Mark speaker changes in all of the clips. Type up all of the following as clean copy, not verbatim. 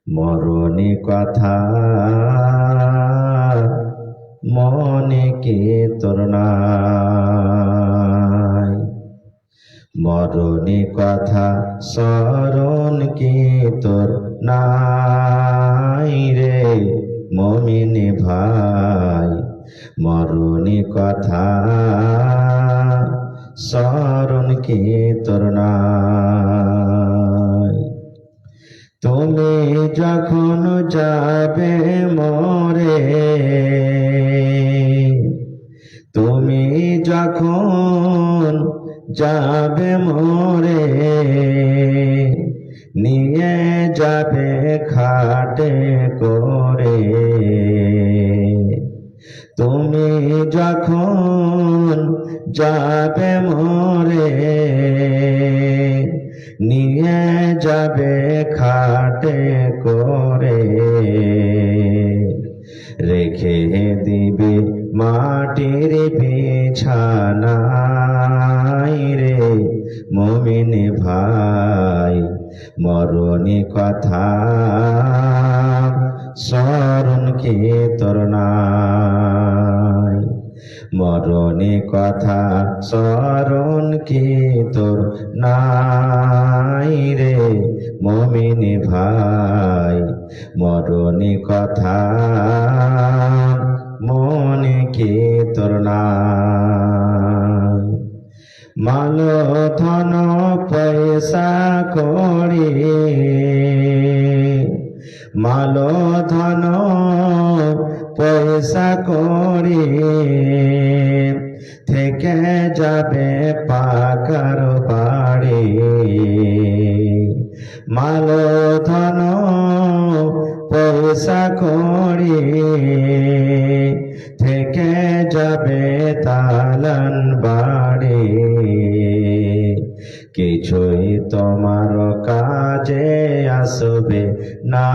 Speaker 1: মরণে কথা মনে কি তোর নাই, মরণে কথা স্মরণ কি তোর নাই রে মুমিন ভাই। মরণে কথা স্মরণ কি তোর নাই। তুমি যখন যাবে মরে, তুমি যখন যাবে মরে, নিয়ে যাবে খাটে করে। তুমি যখন যাবে মরে, নিয়ে যাবে খাটে করে। রেখে দিবে মাটির বিছানায় রে মুমিন ভাই। মরণে কথা স্মরণ কি তোর নাই, মরণে কথা স্মরণ কি তোর নাই রে মুমিন ভাই। মরণে কথা মনে কি তোর নাই। মাল ধন পয়সা করি, মাল ধন পয়সা করি, থেকে যাবে পাকার বাড়ি। মাল ধন পয়সা করি, থেকে যাবে তালান বাড়ি। কিছুই তোমার কাজে আসবে না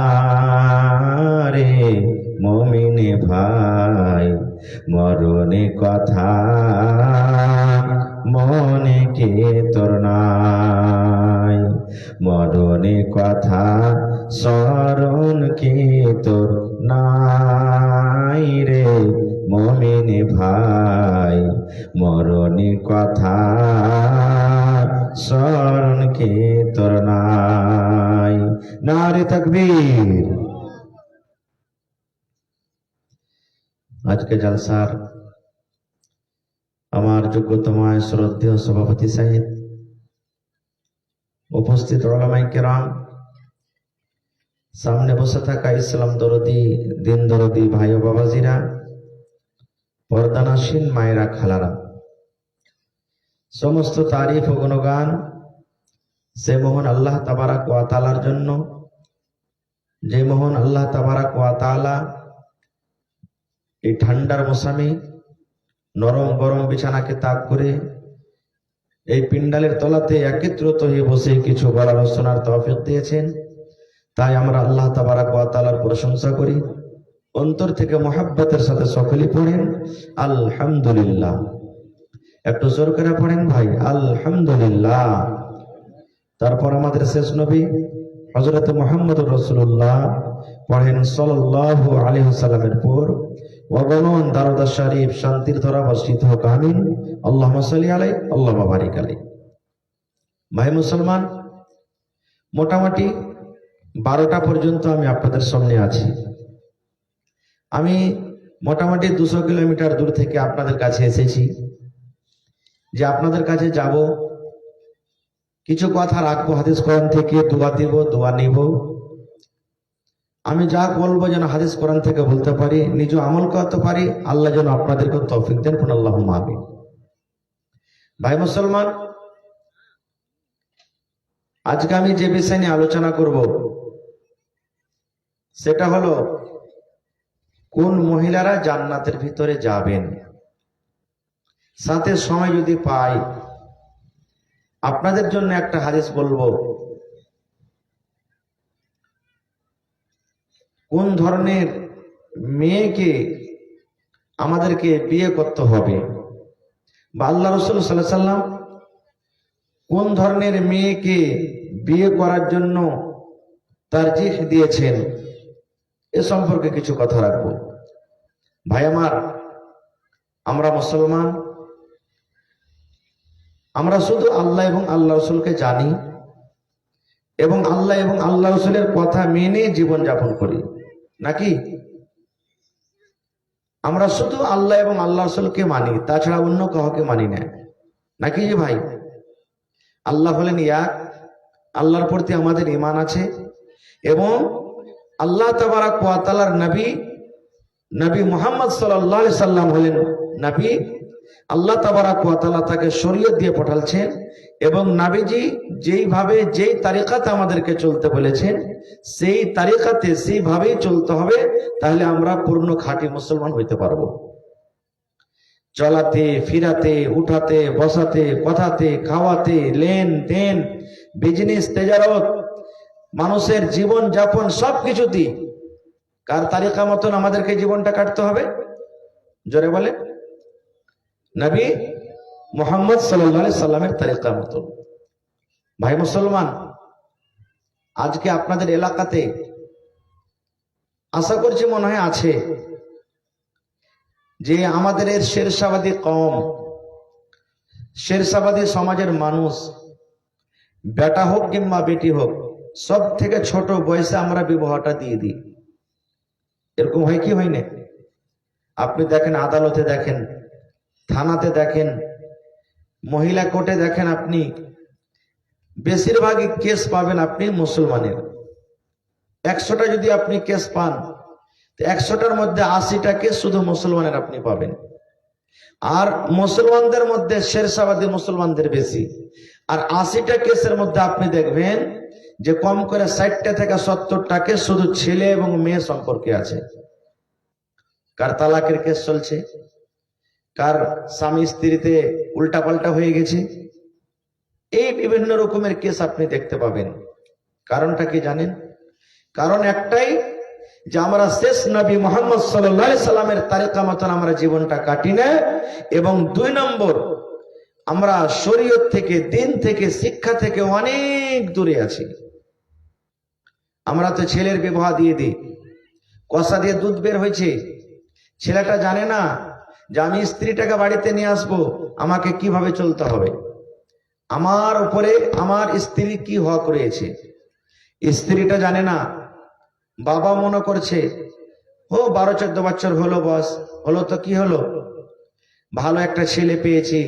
Speaker 1: রে মুমিন ভাই। মরণে কথা মনে কি তোর নাই, মরণে কথা স্মরণ কি তোর নাই রে মুমিন ভাই। মরণে কথা স্মরণ কি তোর নাই। নারে তাকবীর। আজকে জলসার আমার যোগ্যতম শ্রদ্ধেয় সভাপতি সাহেব, উপস্থিত উলামায়ে কেরাম, সামনে বসে থাকা ইসলাম দরদি দিন দরদি ভাই ও বাবাজিরা, পর্দানাসীন মায়েরা খালারা, সমস্ত তারিফ ও গুণগান সে মহান আল্লাহ তাবারাক ওয়া তাআলার জন্য, যে মহান আল্লাহ তাবারাক ওয়া তাআলা এই ঠান্ডার মৌসুমে নরম গরম বিছানাকে ত্যাগ করে এই পিন্ডালের তলাতে একত্রিত হয়ে বসে কিছু বলার শোনার তৌফিক দিয়েছেন। তাই আমরা আল্লাহ তাবারাক ওয়া তাআলার প্রশংসা করি, অন্তর থেকে মুহাব্বতের সাথে সকলেই পড়েন আলহামদুলিল্লাহ। একটু জোর করে পড়েন ভাই আলহামদুলিল্লাহ। তারপর আমাদের শেষ নবী হযরত মুহাম্মদুর রাসূলুল্লাহ পড়েন সাল্লাল্লাহু আলাইহি ওয়াসাল্লামের পর ওয়াগনন দারুদ শরীফ শান্তির ধারা বর্ষিত হোক আমিন। আল্লাহুম্মা সাল্লি আলাইহি আল্লাহুম্মা বারিক আলাইহি। ভাই মুসলমান, মোটামুটি 12টা পর্যন্ত আমি আপনাদের সামনে আছি। আমি মোটামুটি 200 কিলোমিটার দূর থেকে আপনাদের কাছে এসেছি, যে আপনাদের কাছে যাব, কিছু কথা রাখবো, হাদিস কোরআন থেকে দোয়া দিব, দোয়া নিব। আমি যা বলবো যেন হাদিস কোরআন থেকে বলতে পারি, নিজ আমল করতে পারি। আল্লাহ যেন আপনাদেরকে তৌফিক দেন, আল্লাহুম্মা আমিন। ভাই মুসলমান, আজকে আমি যে বিষয় নিয়ে আলোচনা করব সেটা হলো কোন মহিলারা জান্নাতের ভিতরে যাবেন। সাথে সময় যদি পাই আপনাদের জন্য একটা হাদিস বলবো, কোন ধরনের মেয়েকে আমাদেরকে বিয়ে করতে হবে, বা আল্লাহ রাসূল সাল্লাল্লাহু আলাইহি ওয়াসাল্লাম কোন ধরনের মেয়েকে বিয়ে করার জন্য তারজিহ দিয়েছেন, এ সম্পর্কে কিছু কথা রাখবো। ভাই আমার, আমরা মুসলমান, আমরা শুধু আল্লাহ এবং আল্লাহ রসুলকে জানি এবং আল্লাহ এবং আল্লাহ রসুলের কথা মেনে জীবন যাপন করি, নাকি আমরা শুধু আল্লাহ এবং আল্লাহ রসুলকে মানি, তাছাড়া অন্য কাউকে মানি না, নাকি যে ভাই? আল্লাহ হলেন এক, আল্লাহর প্রতি আমাদের ঈমান আছে এবং আল্লাহ তাবারাক ওয়া তাআলার নবী মুহাম্মদ সাল্লাল্লাহু আলাইহি সাল্লাম হলেন নবী। আল্লাহ তাবারাক ওয়া তাআলা তাকে শরীয়ত দিয়ে পাঠালছেন এবং নবীজি যেইভাবে যেই তারিকাতে আমাদেরকে চলতে বলেছেন সেই তারিকাতে সেইভাবেই চলতে হবে, তাহলে আমরা পূর্ণ খাঁটি মুসলমান হইতে পারবো। চলাতে ফিরাতে, উঠাতে বসাতে, কথাতে খাওয়াতে, লেন দেন, বিজনেস তেজারত, মানুষের জীবন যাপন সবকিছুতেই কার তারিকা মতন আমাদেরকে জীবনটা কাটতে হবে? জোরে বলে, নবী মুহাম্মদ সাল্লাল্লাহু আলাইহি সাল্লামের তারিকা মতন। ভাই মুসলমান, আজকে আপনাদের এলাকাতে আশা করছি মনে হয় আছে যে আমাদের এর শেরশাবাদী কওম, শেরশাবাদী সমাজের মানুষ, বেটা হোক কিংবা বেটি হোক, সব থেকে ছোট বয়সে আমরা বিবাহটা দিয়ে দিই। এরকম হয় কি হয় না? আপনি দেখেন, আদালতে দেখেন, থানাতে দেখেন, মহিলা কোর্টে দেখেন, আপনি বেশিরভাগই কেস পাবেন আপনি মুসলমানের। 100টা যদি আপনি কেস পান, তো 100টার মধ্যে 80টা কেস শুধু মুসলমানের আপনি পাবেন। আর মুসলমানদের মধ্যে শেরশাবাদী মুসলমানদের বেশি। আর 80টা কেসের মধ্যে আপনি দেখবেন যে কম করে 60টা থেকে 70টা কেস শুধু ছেলে এবং মেয়ে সম্পর্কে আছে। কার তালাকের কেস চলছে, কার স্বামী স্ত্রীতে উল্টাপাল্টা হয়ে গেছে, এই বিভিন্ন রকমের কেস আপনি দেখতে পাবেন। কারণটা কি জানেন? কারণ একটাই, যে আমরা শেষ নবী মুহাম্মদ সাল্লাল্লাহু আলাইহি সাল্লামের তারিকা মতন আমরা জীবনটা কাটি না। এবং 2 নম্বর, আমরা শরীয়ত থেকে, দিন থেকে, শিক্ষা থেকে অনেক দূরে আছি। আমরা তো ছেলের বিবাহ দিয়ে দিই, কষা দিয়ে দুধ বের হয়েছে, ছেলেটা জানে না যে আমি স্ত্রীটাকে বাড়িতে নিয়ে আসবো, আমাকে কিভাবে চলতে হবে, আমার উপরে আমার স্ত্রী কি হক রয়েছে। স্ত্রীটা জানে না, বাবা মনে করছে ও 12-14 বছর হলো, বয়স হলো তো কি হলো, ভালো একটা ছেলে পেয়েছি,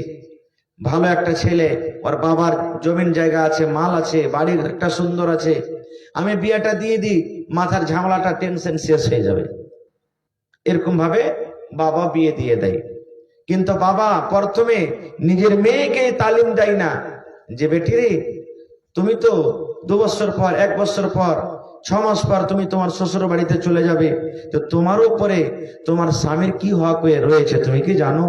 Speaker 1: ভালো একটা ছেলে, ওর বাবার জমিন জায়গা আছে, মাল আছে, বাড়ি একটা সুন্দর আছে, আমি বিয়েটা দিয়ে দিই, মাথার ঝামেলাটা টেনশন শেষ হয়ে যাবে। এরকম ভাবে বাবা বিয়ে দিয়ে দেয়। কিন্তু বাবা প্রথমে নিজের মেয়েকে তালিম দেয় না যে বেটি রে, তুমি তো 2 বছর পর, 1 বছর পর, 6 মাস পর তুমি তোমার শ্বশুর বাড়িতে চলে যাবে, তো তোমার উপরে তোমার স্বামীর কি হক রয়েছে তুমি কি জানো?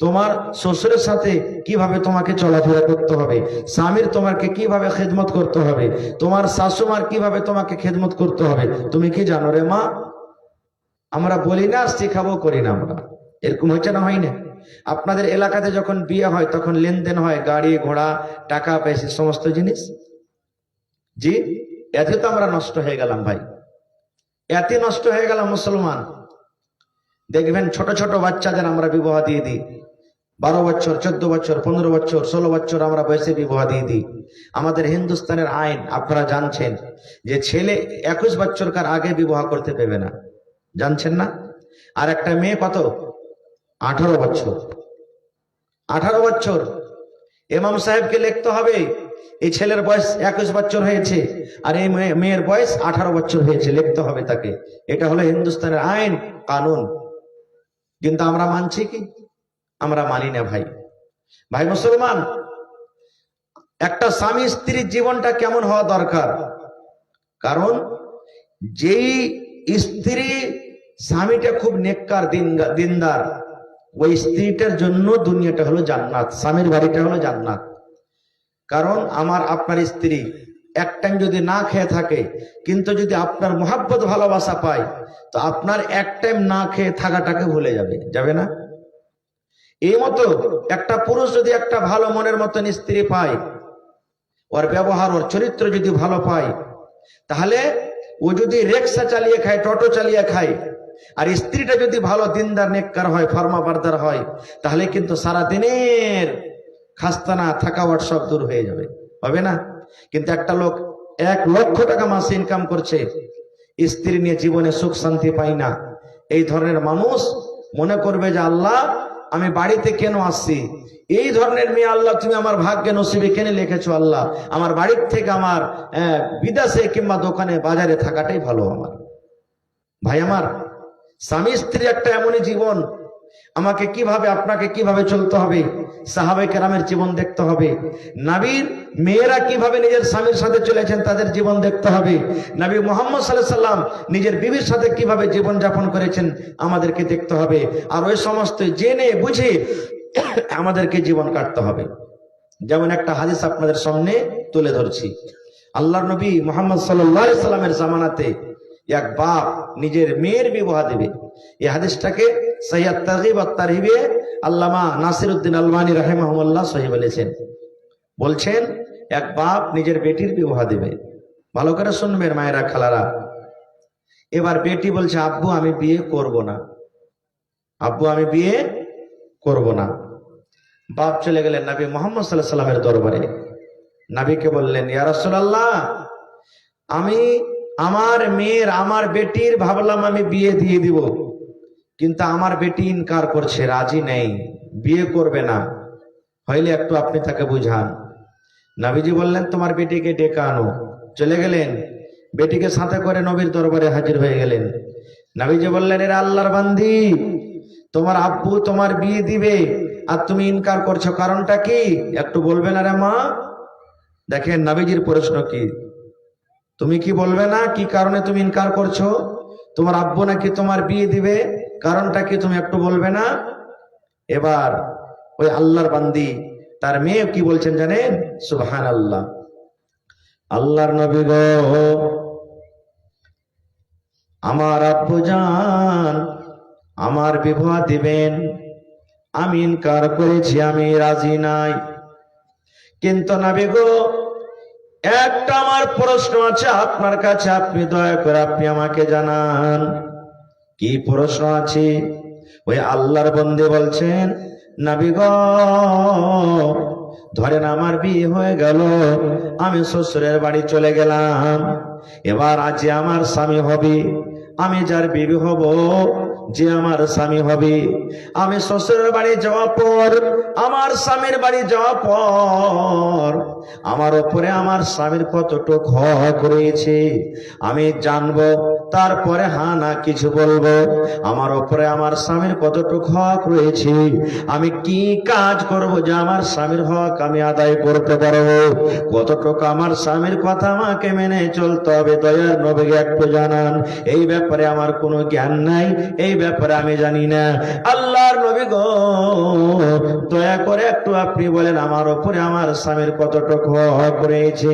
Speaker 1: তোমার শ্বশুরের সাথে কিভাবে তোমাকে চলাফেরা করতে হবে, স্বামীর তোমাকে কিভাবে খেদমত করতে হবে, তোমার শাশুমার কিভাবে তোমাকে খেদমত করতে হবে, তুমি কি জানো রে মা? আমরা বলি না, শিখাবো করি না আমরা। এরকম হচ্ছে না, হয় না? আপনাদের এলাকাতে যখন বিয়ে হয় তখন লেনদেন হয়, গাড়ি ঘোড়া, টাকা পয়সা, সমস্ত জিনিস। জি, এতে তো আমরা নষ্ট হয়ে গেলাম ভাই, এতে নষ্ট হয়ে গেলাম মুসলমান। দেখবেন ছোট ছোট বাচ্চাদের আমরা বিবাহ দিয়ে দিই, 12 বছর, 14 বছর, 15 বছর, 16 বছর আমরা বয়সে বিবাহ দিয়ে দিই। আমাদের হিন্দুস্তানের আইন আপনারা জানছেন যে ছেলে 21 বছরকার আগে বিবাহ করতে পারবে না, জানছেন না? আর একটা মেয়ে কত? 18 বছর। 18 বছর ইমাম সাহেবকে লিখতে হবে এই ছেলের বয়স 21 বছর হয়েছে আর এই মেয়ের বয়স 18 বছর হয়েছে, লিখতে হবে তাকে। এটা হলো হিন্দুস্তানের আইন, কানুন। কিন্তু আমরা মানছি কি? আমরা মানি না ভাই। ভাই মুসলমান, একটা স্বামী স্ত্রীর জীবনটা কেমন হওয়া দরকার? কারণ যেই স্ত্রী, স্বামীটা খুব নেককার দিনদার, ওই স্ত্রীটার জন্য দুনিয়াটা হলো জান্নাত, স্বামীর বাড়িটা হলো জান্নাত। কারণ আমার আপনার স্ত্রী এক টাইম যদি না খেয়ে থাকে, কিন্তু যদি আপনার মহাব্বত ভালোবাসা পায়, তো আপনার এক টাইম না খেয়ে থাকাটাকে ভুলে যাবে, যাবে না? এই মতো একটা পুরুষ যদি একটা ভালো মনের মতন স্ত্রী পায়, ওর ব্যবহার, ওর চরিত্র যদি ভালো পায়, তাহলে ও যদি রিকশা চালিয়ে খায়, টোটো চালিয়ে খায়, আর স্ত্রীটা যদি ভালো দিনদার নেককার হয়, ফরমা বারদার হয়, তাহলে কিন্তু সারা দিনের খাস্তানা থাকাওয়াট সব দূর হয়ে যাবে, হবে না? কিন্তু একটা লোক 1,00,000 টাকা মাসে ইনকাম করছে, স্ত্রী নিয়ে জীবনে সুখ শান্তি পাই না, এই ধরনের মানুষ মনে করবে যে আল্লাহ আমি বাড়িতে কেন আসছি, এই ধরনের মেয়ে আল্লাহ তুমি আমার ভাগ্যে নসিবে কেন লিখেছো, আল্লাহ আমার বাড়ির থেকে আমার বিদেশে কিংবা দোকানে বাজারে থাকাটাই ভালো। আমার ভাই, আমার স্বামী স্ত্রী একটা এমনই জীবন, আমাকে কিভাবে আপনাকে কিভাবে চলতে হবে, সাহাবায়ে কেরামের জীবন দেখতে হবে, নবীর মেয়েরা কিভাবে নিজের স্বামীর সাথে চলেছেন তাদের জীবন দেখতে হবে, নবী মুহাম্মদ সাল্লাল্লাহু আলাইহি সাল্লাম নিজের বিবির সাথে কিভাবে জীবন যাপন করেছেন আমাদেরকে দেখতে হবে, আর ওই সমস্ত জেনে বুঝে আমাদেরকে জীবন কাটতে হবে। যেমন একটা হাদিস আপনাদের সামনে তুলে ধরছি। আল্লাহর নবী মুহাম্মদ সাল্লাল্লাহু আলাইহি সাল্লামের জামানাতে এক বাপ নিজের মেয়ের বিবাহ দেবে। এই হাদিসটাকে সহিহ তারগিব ওয়াত তারহিবে আল্লামা নাসিরউদ্দিন আলবানী রাহিমাহুল্লাহ সহিহ বলেছেন। বলছেন এক বাপ নিজের বেটির বিবাহ দেবে। ভালো করে শুনবেন মায়েরা, খালারা। এবার বেটি বলছে, আব্বু আমি বিয়ে করব না, আব্বু আমি বিয়ে করব না। বাপ চলে গেলেন নবী মুহাম্মদ সাল্লাল্লাহু আলাইহি সাল্লামের দরবারে। নবীকে বললেন, ইয়া রাসূলুল্লাহ, আমি আমার মেয়ের, আমার বেটির ভাবলাম আমি বিয়ে দিয়ে দিব, কিন্তু আমার বেটি ইনকার করছে, রাজি নেই, বিয়ে করবে না, হইলে একটু আপনি তাকে বুঝান। নবীজি বললেন, তোমার বেটিকে ডেকে আনো। চলে গেলেন, বেটিকে সাথে করে নবীর দরবারে হাজির হয়ে গেলেন। নবীজি বললেন, এরা আল্লাহর বান্দি, তোমার আব্বু তোমার বিয়ে দিবে আর তুমি ইনকার করছো, কারণটা কি একটু বলবে না রে মা? দেখেন নবীজির প্রশ্ন কি, তুমি কি বলবে না কি কারণে তুমি ইনকার করছো? তোমার আব্বু নাকি তোমার বিয়ে দিবে, কারণটা কি তুমি একটু বলবে না? এবার ওই আল্লাহর বান্দি তার মেয়ে কি বলছেন জানেন? সুবহানাল্লাহ, আল্লাহর নবী গো, আমার আব্বু জান আমার বিবাহ দিবেন, আমি ইনকার করেছি, আমি রাজি নাই, কিন্তু নবী গো একটা আমার প্রশ্ন আছে আপনার কাছে, আপনি দয়া করে আপনি আমাকে জানান। কি প্রশ্ন আছে? ওই আল্লাহর বন্দী বলছেন, নবী গো, ধরেন আমার বিয়ে হয়ে গেল, আমি শ্বশুরের বাড়ি চলে গেলাম, এবার আজ আমার স্বামী হবে, আমি যার বিবি হব, যে আমার স্বামী হবে, আমি শ্বশুরের বাড়ি যাওয়ার পর, আমার স্বামীর বাড়ি যাওয়ার পর আমার উপরে আমার স্বামীর কতটুকু হক রয়েছে আমি জানবো, তারপরে হ্যাঁ না কিছু বলবো। আমার উপরে আমার স্বামীর কতটুকু হক রয়েছে, আমি কি কাজ করব যে আমার স্বামীর হক আমি আদায় করতে পারবো, কতটুকু আমার স্বামীর কথা আমাকে মেনে চলতে হবে, দয়ার নবীকে একটু জানান। এই ব্যাপারে আমার কোনো জ্ঞান নাই, এই ব্যাপারে আমি জানি না। আল্লাহর নবী গো, দয়া করে একটু আপনি বলেন আমার উপরে আমার স্বামীর কতটুকু হক রয়েছে।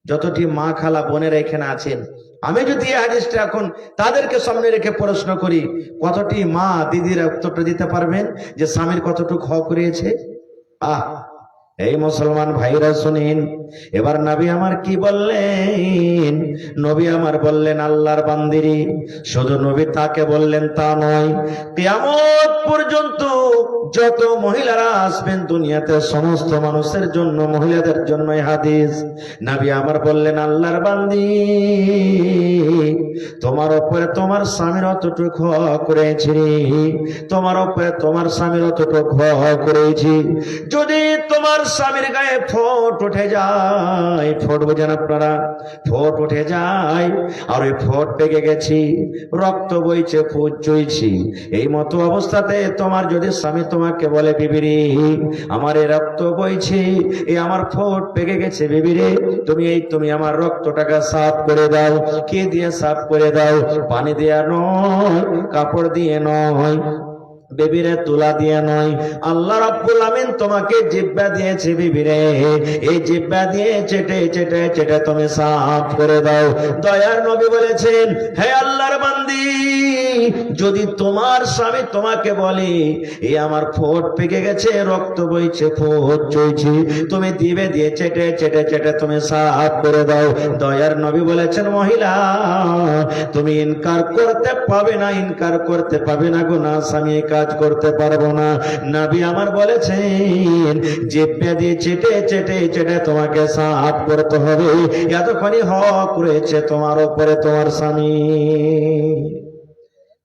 Speaker 1: যতটি মা খালা বোনেরা এখানে আছেন, আমি যদি এই হাদিসটা এখন তাদেরকে সামনে রেখে প্রশ্ন করি, কতটি মা দিদিরা উত্তরটা দিতে পারবেন যে স্বামীর কতটুকু হক রয়েছে? এই মুসলমান ভাইরা শুনেন, এবার নবী আমার কি বললেন? নবী আমার বললেন, আল্লাহর বান্দিরি, শুধু নবী তাকে বললেন তা নয়, কিয়ামত পর্যন্ত যত মহিলারা আসবেন দুনিয়াতে সমস্ত মানুষের জন্য, মহিলাদের জন্য এই হাদিস। নবী আমার বললেন, আল্লাহর বান্দি, তোমার উপরে তোমার স্বামীর অতটুকু হক রয়েছে, তোমার উপরে তোমার স্বামীর অতটুকু হক রয়েছে। যদি তোমার স্বামীর গায়ে ফোট উঠে যায়, ফোট বোঝেন আপনারা, ফোট উঠে যায়, আর ওই ফোট পেকে গেছি, রক্ত বইছে, ফুট চইছি, এই মতো অবস্থাতে তোমার যদি স্বামী তোমাকে বলে, বিবিরে আমার এই রক্ত বইছে, এই আমার ফোট পেকে গেছে, বিবিরে তুমি আমার রক্তটাকে সাফ করে দাও। কে দিয়ে সাফ করে দাও? পানি দিয়ে নয়, কাপড় দিয়ে নয়, বেবিরে তুলা দিয়ে নয়, আল্লাহ রাব্বুল আমিন তোমাকে জিহ্বা দিয়েছে বিবিরে, এই জিহ্বা দিয়ে চেটে চেটে চেটে তুমি সাফ করে দাও। দয়ার নবী বলেছেন, হে আল্লাহর বান্দি, যদি তোমার স্বামী তোমাকে বলে এই আমার ফোঁট পেকে গেছে, রক্ত বইছে, ফোঁট চলছে, তুমি দিবে দিয়ে চেটে চেটে চেটে তুমি সাফ করে দাও। দয়ার নবী বলেছেন, মহিলা তুমি ইনকার করতে পাবে না, ইনকার করতে পাবে না গো, না স্বামী কাজ করতে পারবো না। নবী আমার বলেছেন, জিহ্বা দিয়ে চেটে চেটে চেটে তোমাকে সাফ করতে হবে, এতক্ষণই হক রয়েছে তোমার উপরে তোমার স্বামী।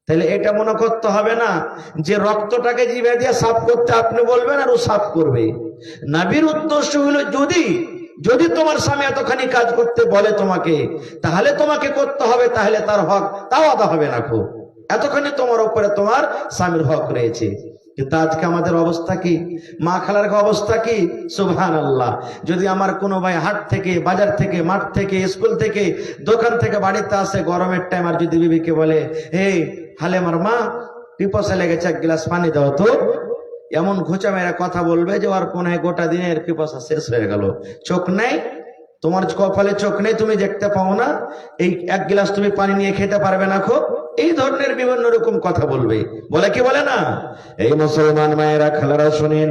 Speaker 1: তাহলে এটা মনে করতে হবে না যে রক্তটাকে জিভে দিয়ে সাফ করতে আপনি বলবেন আর ও সাফ করবে। নবীর উদ্দেশ্য হলো, যদি যদি তোমার স্বামী এতখানি কাজ করতে বলে তোমাকে, তাহলে তোমাকে করতে হবে, তাহলে তার হক তাও আদা হবে না। খুব এতখানি তোমার উপরে তোমার স্বামীর হক রয়েছে। কিন্তু আজকে আমাদের অবস্থা কি, মা খালার অবস্থা কি? সুবহানাল্লাহ। যদি আমার কোনো ভাই হাট থেকে, বাজার থেকে, মাঠ থেকে, স্কুল থেকে, দোকান থেকে বাড়িতে আসে গরমের টাইম, আর যদি বিবিকে বলে, এই হালেমার মা পিপাসা লেগেছে, এক গ্লাস পানি দাও তো, এমন ঘুচা মেরা কথা বলবে যে ওর কোন গোটা দিনের পিপাসা শেষ হয়ে গেল। চোখ নেই তোমার, কপালে চোখ নেই, তুমি দেখতে পাও না, এই এক গ্লাস তুমি পানি নিয়ে খেতে পারবে না খো, এই ধরনের বিভিন্ন রকম কথা বলবে। বলে কি বলে না? এই মুসলমান মায়েরা খালারা শুনেন,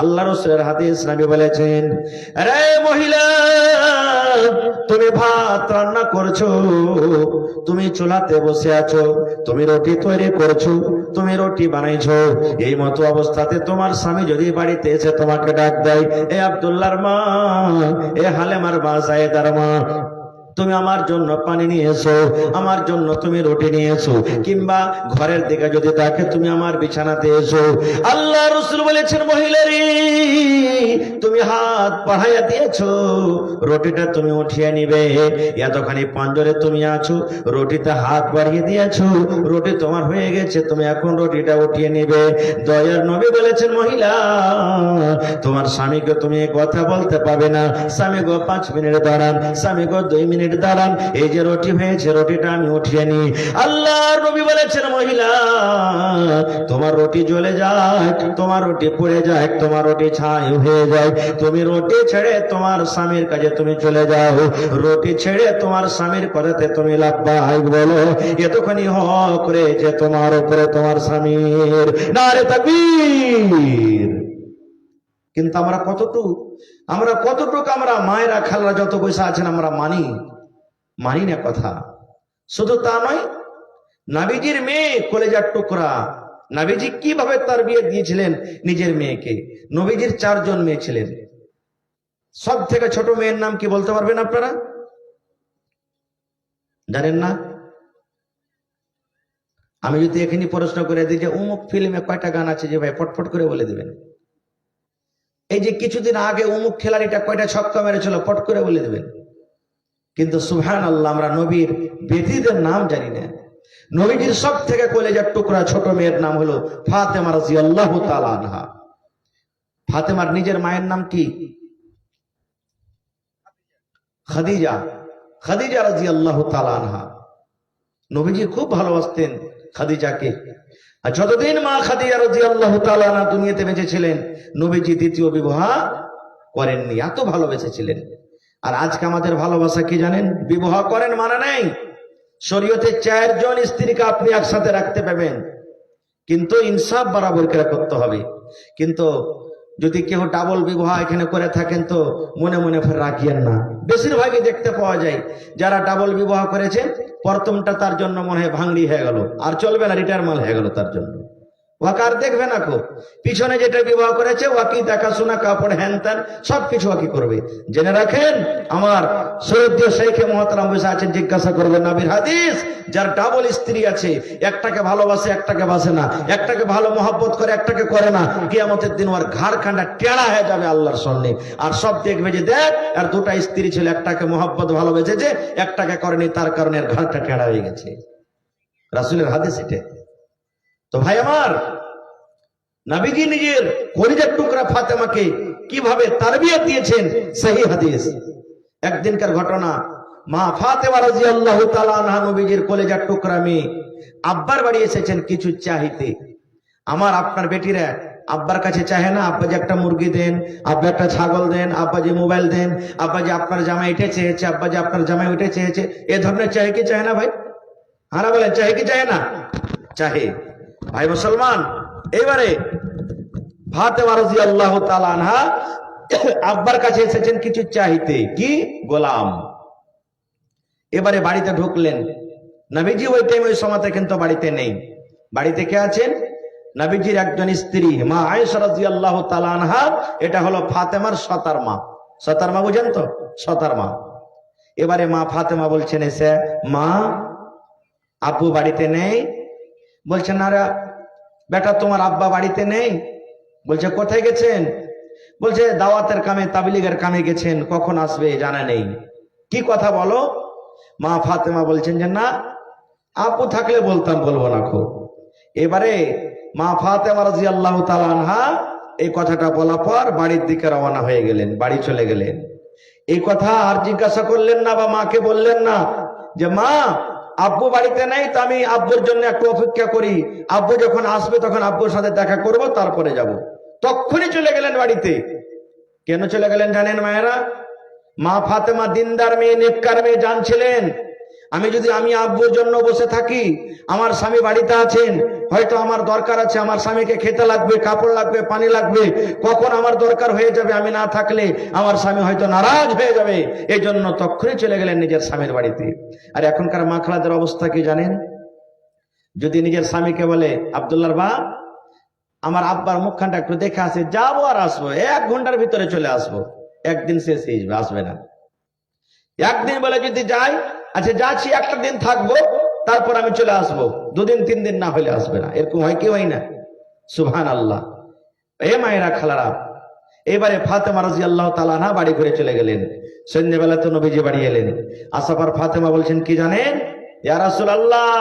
Speaker 1: আল্লাহ রাসূলের হাদিস, নবী বলেছেন, আরে মহিলা, তুমি ভাত রান্না করছো, তুমি চুলাতে বসে আছো, তুমি রুটি তৈরি করছো, তুমি রুটি বানাইছো, এই মতো অবস্থাতে তোমার স্বামী যদি বাড়িতে এসে তোমাকে ডাক দেয়, এ আব্দুল্লাহর মা, এ হালেমার মা, জায়েদার মা, তুমি আমার জন্য পানি নিয়ে এসো, আমার জন্য তুমি রুটি নিয়ে এসো, কিংবা ঘরের দিকে যদি তাকে তুমি আমার বিছানাতে এসো, আল্লাহ রাসূল বলেছেন, মহিলারে, তুমি হাত বাড়াইয়া দিয়েছো, রুটিটা তুমি উঠিয়ে নিবে, এতখানি পাঞ্জরে তুমি আছো, রুটিতে হাত বাড়িয়ে দিয়েছো, রুটি তোমার হয়ে গেছে, তুমি এখন রুটিটা উঠিয়ে নিবে। দয়ার নবী বলেছেন, মহিলা, তোমার স্বামীকে তুমি কথা বলতে পাবে না, স্বামী গো 5 মিনিট দাঁড়ান, স্বামী গো 2 মিনিট দাঁড়ান, এই যে রুটি হয়েছে, রুটিটা আমি উঠিয়ে নি। আল্লাহর নবী বলেছেন, মহিলা, তোমার রুটি জ্বলে যায়, তোমার রুটি পুড়ে যায়, তোমার রুটি ছাই হয়ে যায়, তুমি রুটি ছেড়ে তোমার স্বামীর কাছে তুমি চলে যাও, রুটি ছেড়ে তোমার স্বামীর কথাতে তুমি লাব্বাইক বলো, এতখানি হক রয়েছে তোমার উপরে তোমার স্বামীর। নারে তাকবীর। কিন্তু আমরা কতটুকু আমরা মায়েরা খালরা যত পয়সা আছেন আমরা মানি না কথা। শুধু তা নয়, নবীজির মেয়ে কলেজার টুকরা, নবীজি কিভাবে তার বিয়ে দিয়েছিলেন নিজের মেয়েকে। নবীজির 4 জন মেয়ে ছিলেন। সব থেকে ছোট মেয়ের নাম কি বলতে পারবেন আপনারা? জানেন না? আমি যদি এখানে প্রশ্ন করে দিই যে অমুক ফিল্মে কয়টা গান আছে, যে ভাই ফটফট করে বলে দিবেন। এই যে কিছুদিন আগে অমুক খেলাড়িটা কয়টা ছক্কা মেরেছিল, পট করে বলে দেবেন। কিন্তু সুবহানাল্লাহ, আমরা নবীর বেটিদের নাম জানি না। নবীজির সব থেকে কলেজার টুকরা ছোট মেয়ের নাম হলো ফাতেমা রাদিয়াল্লাহু তাআলা আনহা। ফাতেমার নিজের মায়ের নাম কি? খাদিজা রাদিয়াল্লাহু তাআলা আনহা। নবীজি খুব ভালোবাসতেন খাদিজাকে। আর যতদিন মা খাদিজা রাদিয়াল্লাহু তাআলা আনহা দুনিয়াতে বেঁচে ছিলেন, নবীজি দ্বিতীয় বিবাহ করেননি, এত ভালোবেসেছিলেন। আর আজকে আমাদের ভালোবাসা কি জানেন? বিবাহ করেন মানে নেই, শরীয়তে 4 জন স্ত্রীকে আপনি একসাথে রাখতে পাবেন, কিন্তু ইনসাফ বরাবর করে করতে হবে। কিন্তু যদি কেউ ডাবল বিবাহ এখানে করে থাকেন, তো মনে মনে ফের রাখিয়েন না। বেশিরভাগই দেখতে পাওয়া যায় যারা ডাবল বিবাহ করেছেন, প্রথমটা তার জন্য মনে হয় ভাঙড়ি হয়ে গেল, আর চলবে না, রিটায়ার মাল হয়ে গেল তার জন্য। ওকে আর দেখবে না কো, পিছনে যেটা বিবাহ করেছে ওকে দেখাশোনা, কাপড় হ্যান ত্যান সবকিছু ওকে করবে। জেনে রাখেন, আমার সৈয়দীয় শেখে মুহতারাম বসে আছেন, জিজ্ঞাসা করবেন নবীর হাদিস, যার ডাবল স্ত্রী আছে, একটাকে ভালোবাসে একটাকে বাসে না, একটাকে ভালো মহব্বত করে একটাকে করে না, কিয়ামতের দিন ওর ঘাড় খান্ডা টেড়া হয়ে যাবে আল্লাহর সামনে। আর সব দেখবে যে দেখ, আর 2টা স্ত্রী ছিল, একটাকে মহব্বত ভালোবেসেছে, একটাকে করেনি, তার কারণে এর ঘাড়টা টেড়া হয়ে গেছে। রাসূলের হাদিস এটা। তো ভাই আমার, নবীজি নিজের কলিজার টুকরা ফাতেমাকে কিভাবে তারবিয়ত দিয়েছেন, সহিহ হাদিস। একদিনকার ঘটনা, মা ফাতেমা রাদিয়াল্লাহু তাআলা আনহা, নবীজির কলিজার টুকরা মেয়ে, আব্বার বাড়ি এসেছেন কিছু চাইতে। আমার আপনার বেটিরা আব্বার কাছে চাহে না, আব্বা যে একটা মুরগি দেন, আব্বা একটা ছাগল দেন, আব্বা যে মোবাইল দেন, আব্বা যে আপনার জামাই এটা চেয়েছে, আব্বা যে আপনার জামাই ওইটা চেয়েছে, এ ধরনের চাহে কি চাহে না ভাই? হারা বলেন, চাহে কি চাহে না? চাহে। ভাই মুসলমান, এবারে ফাতেমা রাদিয়াল্লাহু তাআলা আনহা আব্বার কাছে এসেছেন কিছু চাইতে, কি? গোলাম। এবারে বাড়িতে ঢুকলেন। নবীজি ওই টাইম ওই সময়তে কিন্তু বাড়িতে নেই। বাড়িতে কে আছেন? নবীজির একজন স্ত্রী মা আয়েশা রাদিয়াল্লাহু তাআলা আনহা। এটা হলো ফাতেমার সতার মা। সতার মা বুঝেন তো? সতার মা। এবারে মা ফাতেমা বলছেন এসে, মা আব্বু বাড়িতে নেই। বলছেন, আরে বেটা তোমার আব্বা বাড়িতে নেই? বলছে, কোথায় গেছেন? বলছে, দাওয়াতের কামে, তাবলীগের কামে গেছেন, কখন আসবে জানা নেই। কি কথা বলো? মা ফাতেমা বলছেন যে না, আপু থাকলে বলতাম, বলবো না খো। এবারে মা ফাতেমা রাদিয়াল্লাহু তাআলা আনহা এই কথাটা বলার পর বাড়ির দিকে রওনা হয়ে গেলেন, বাড়ি চলে গেলেন। এই কথা আর জিজ্ঞাসা করলেন না বা মাকে বললেন না যে মা আব্বু বাড়িতে নাই, তো আমি আব্বুর জন্য একটু অপেক্ষা করি, আব্বু যখন আসবে তখন আব্বুর সাথে দেখা করব, তারপরে যাব। তখনই চলে গেলেন বাড়িতে। কেন চলে গেলেন জানেন মায়েরা? মা ফাতেমা দিনদার মেয়ে, নেককার মেয়ে, জানছিলেন আমি আব্বুর জন্য বসে থাকি, আমার স্বামী বাড়িতে আছেন, হয়তো আমার দরকার আছে, আমার স্বামীকে খেতে লাগবে, কাপড় লাগবে, পানি লাগবে, কখন আমার দরকার হয়ে যাবে, আমি না থাকলে আমার স্বামী হয়তো নারাজ হয়ে যাবে। এই জন্য তখনই চলে গেলেন নিজের স্বামীর বাড়িতে। আর এখনকার মা খালাদের অবস্থা কি জানেন? যদি নিজের স্বামীকে বলে, আব্দুল্লাহর বা আমার আব্বার মুখখানটা একটু দেখে আসে, যাবো আর আসবো, 1 ঘন্টার ভিতরে চলে আসবো, একদিন শেষ হয়ে যাবে, আসবে না। একদিন বলে যদি যাই, আচ্ছা যাচ্ছি, একটা দিন থাকবো, তারপর আমি চলে আসবো, 2 দিন 3 দিন না হলে আসবে না। এরকম হয় কি হয় না? সুবহানাল্লাহ। এ মায়েরা, খালারা, এবারে ফাতেমা রাদিয়াল্লাহু তাআলা আনহা বাড়ি ঘুরে চলে গেলেন। সন্ধ্যাবেলা তো নবীজি বাড়ি এলেন। আসার পর ফাতেমা বলছেন, কি জানেন? ইয়া রাসূলুল্লাহ,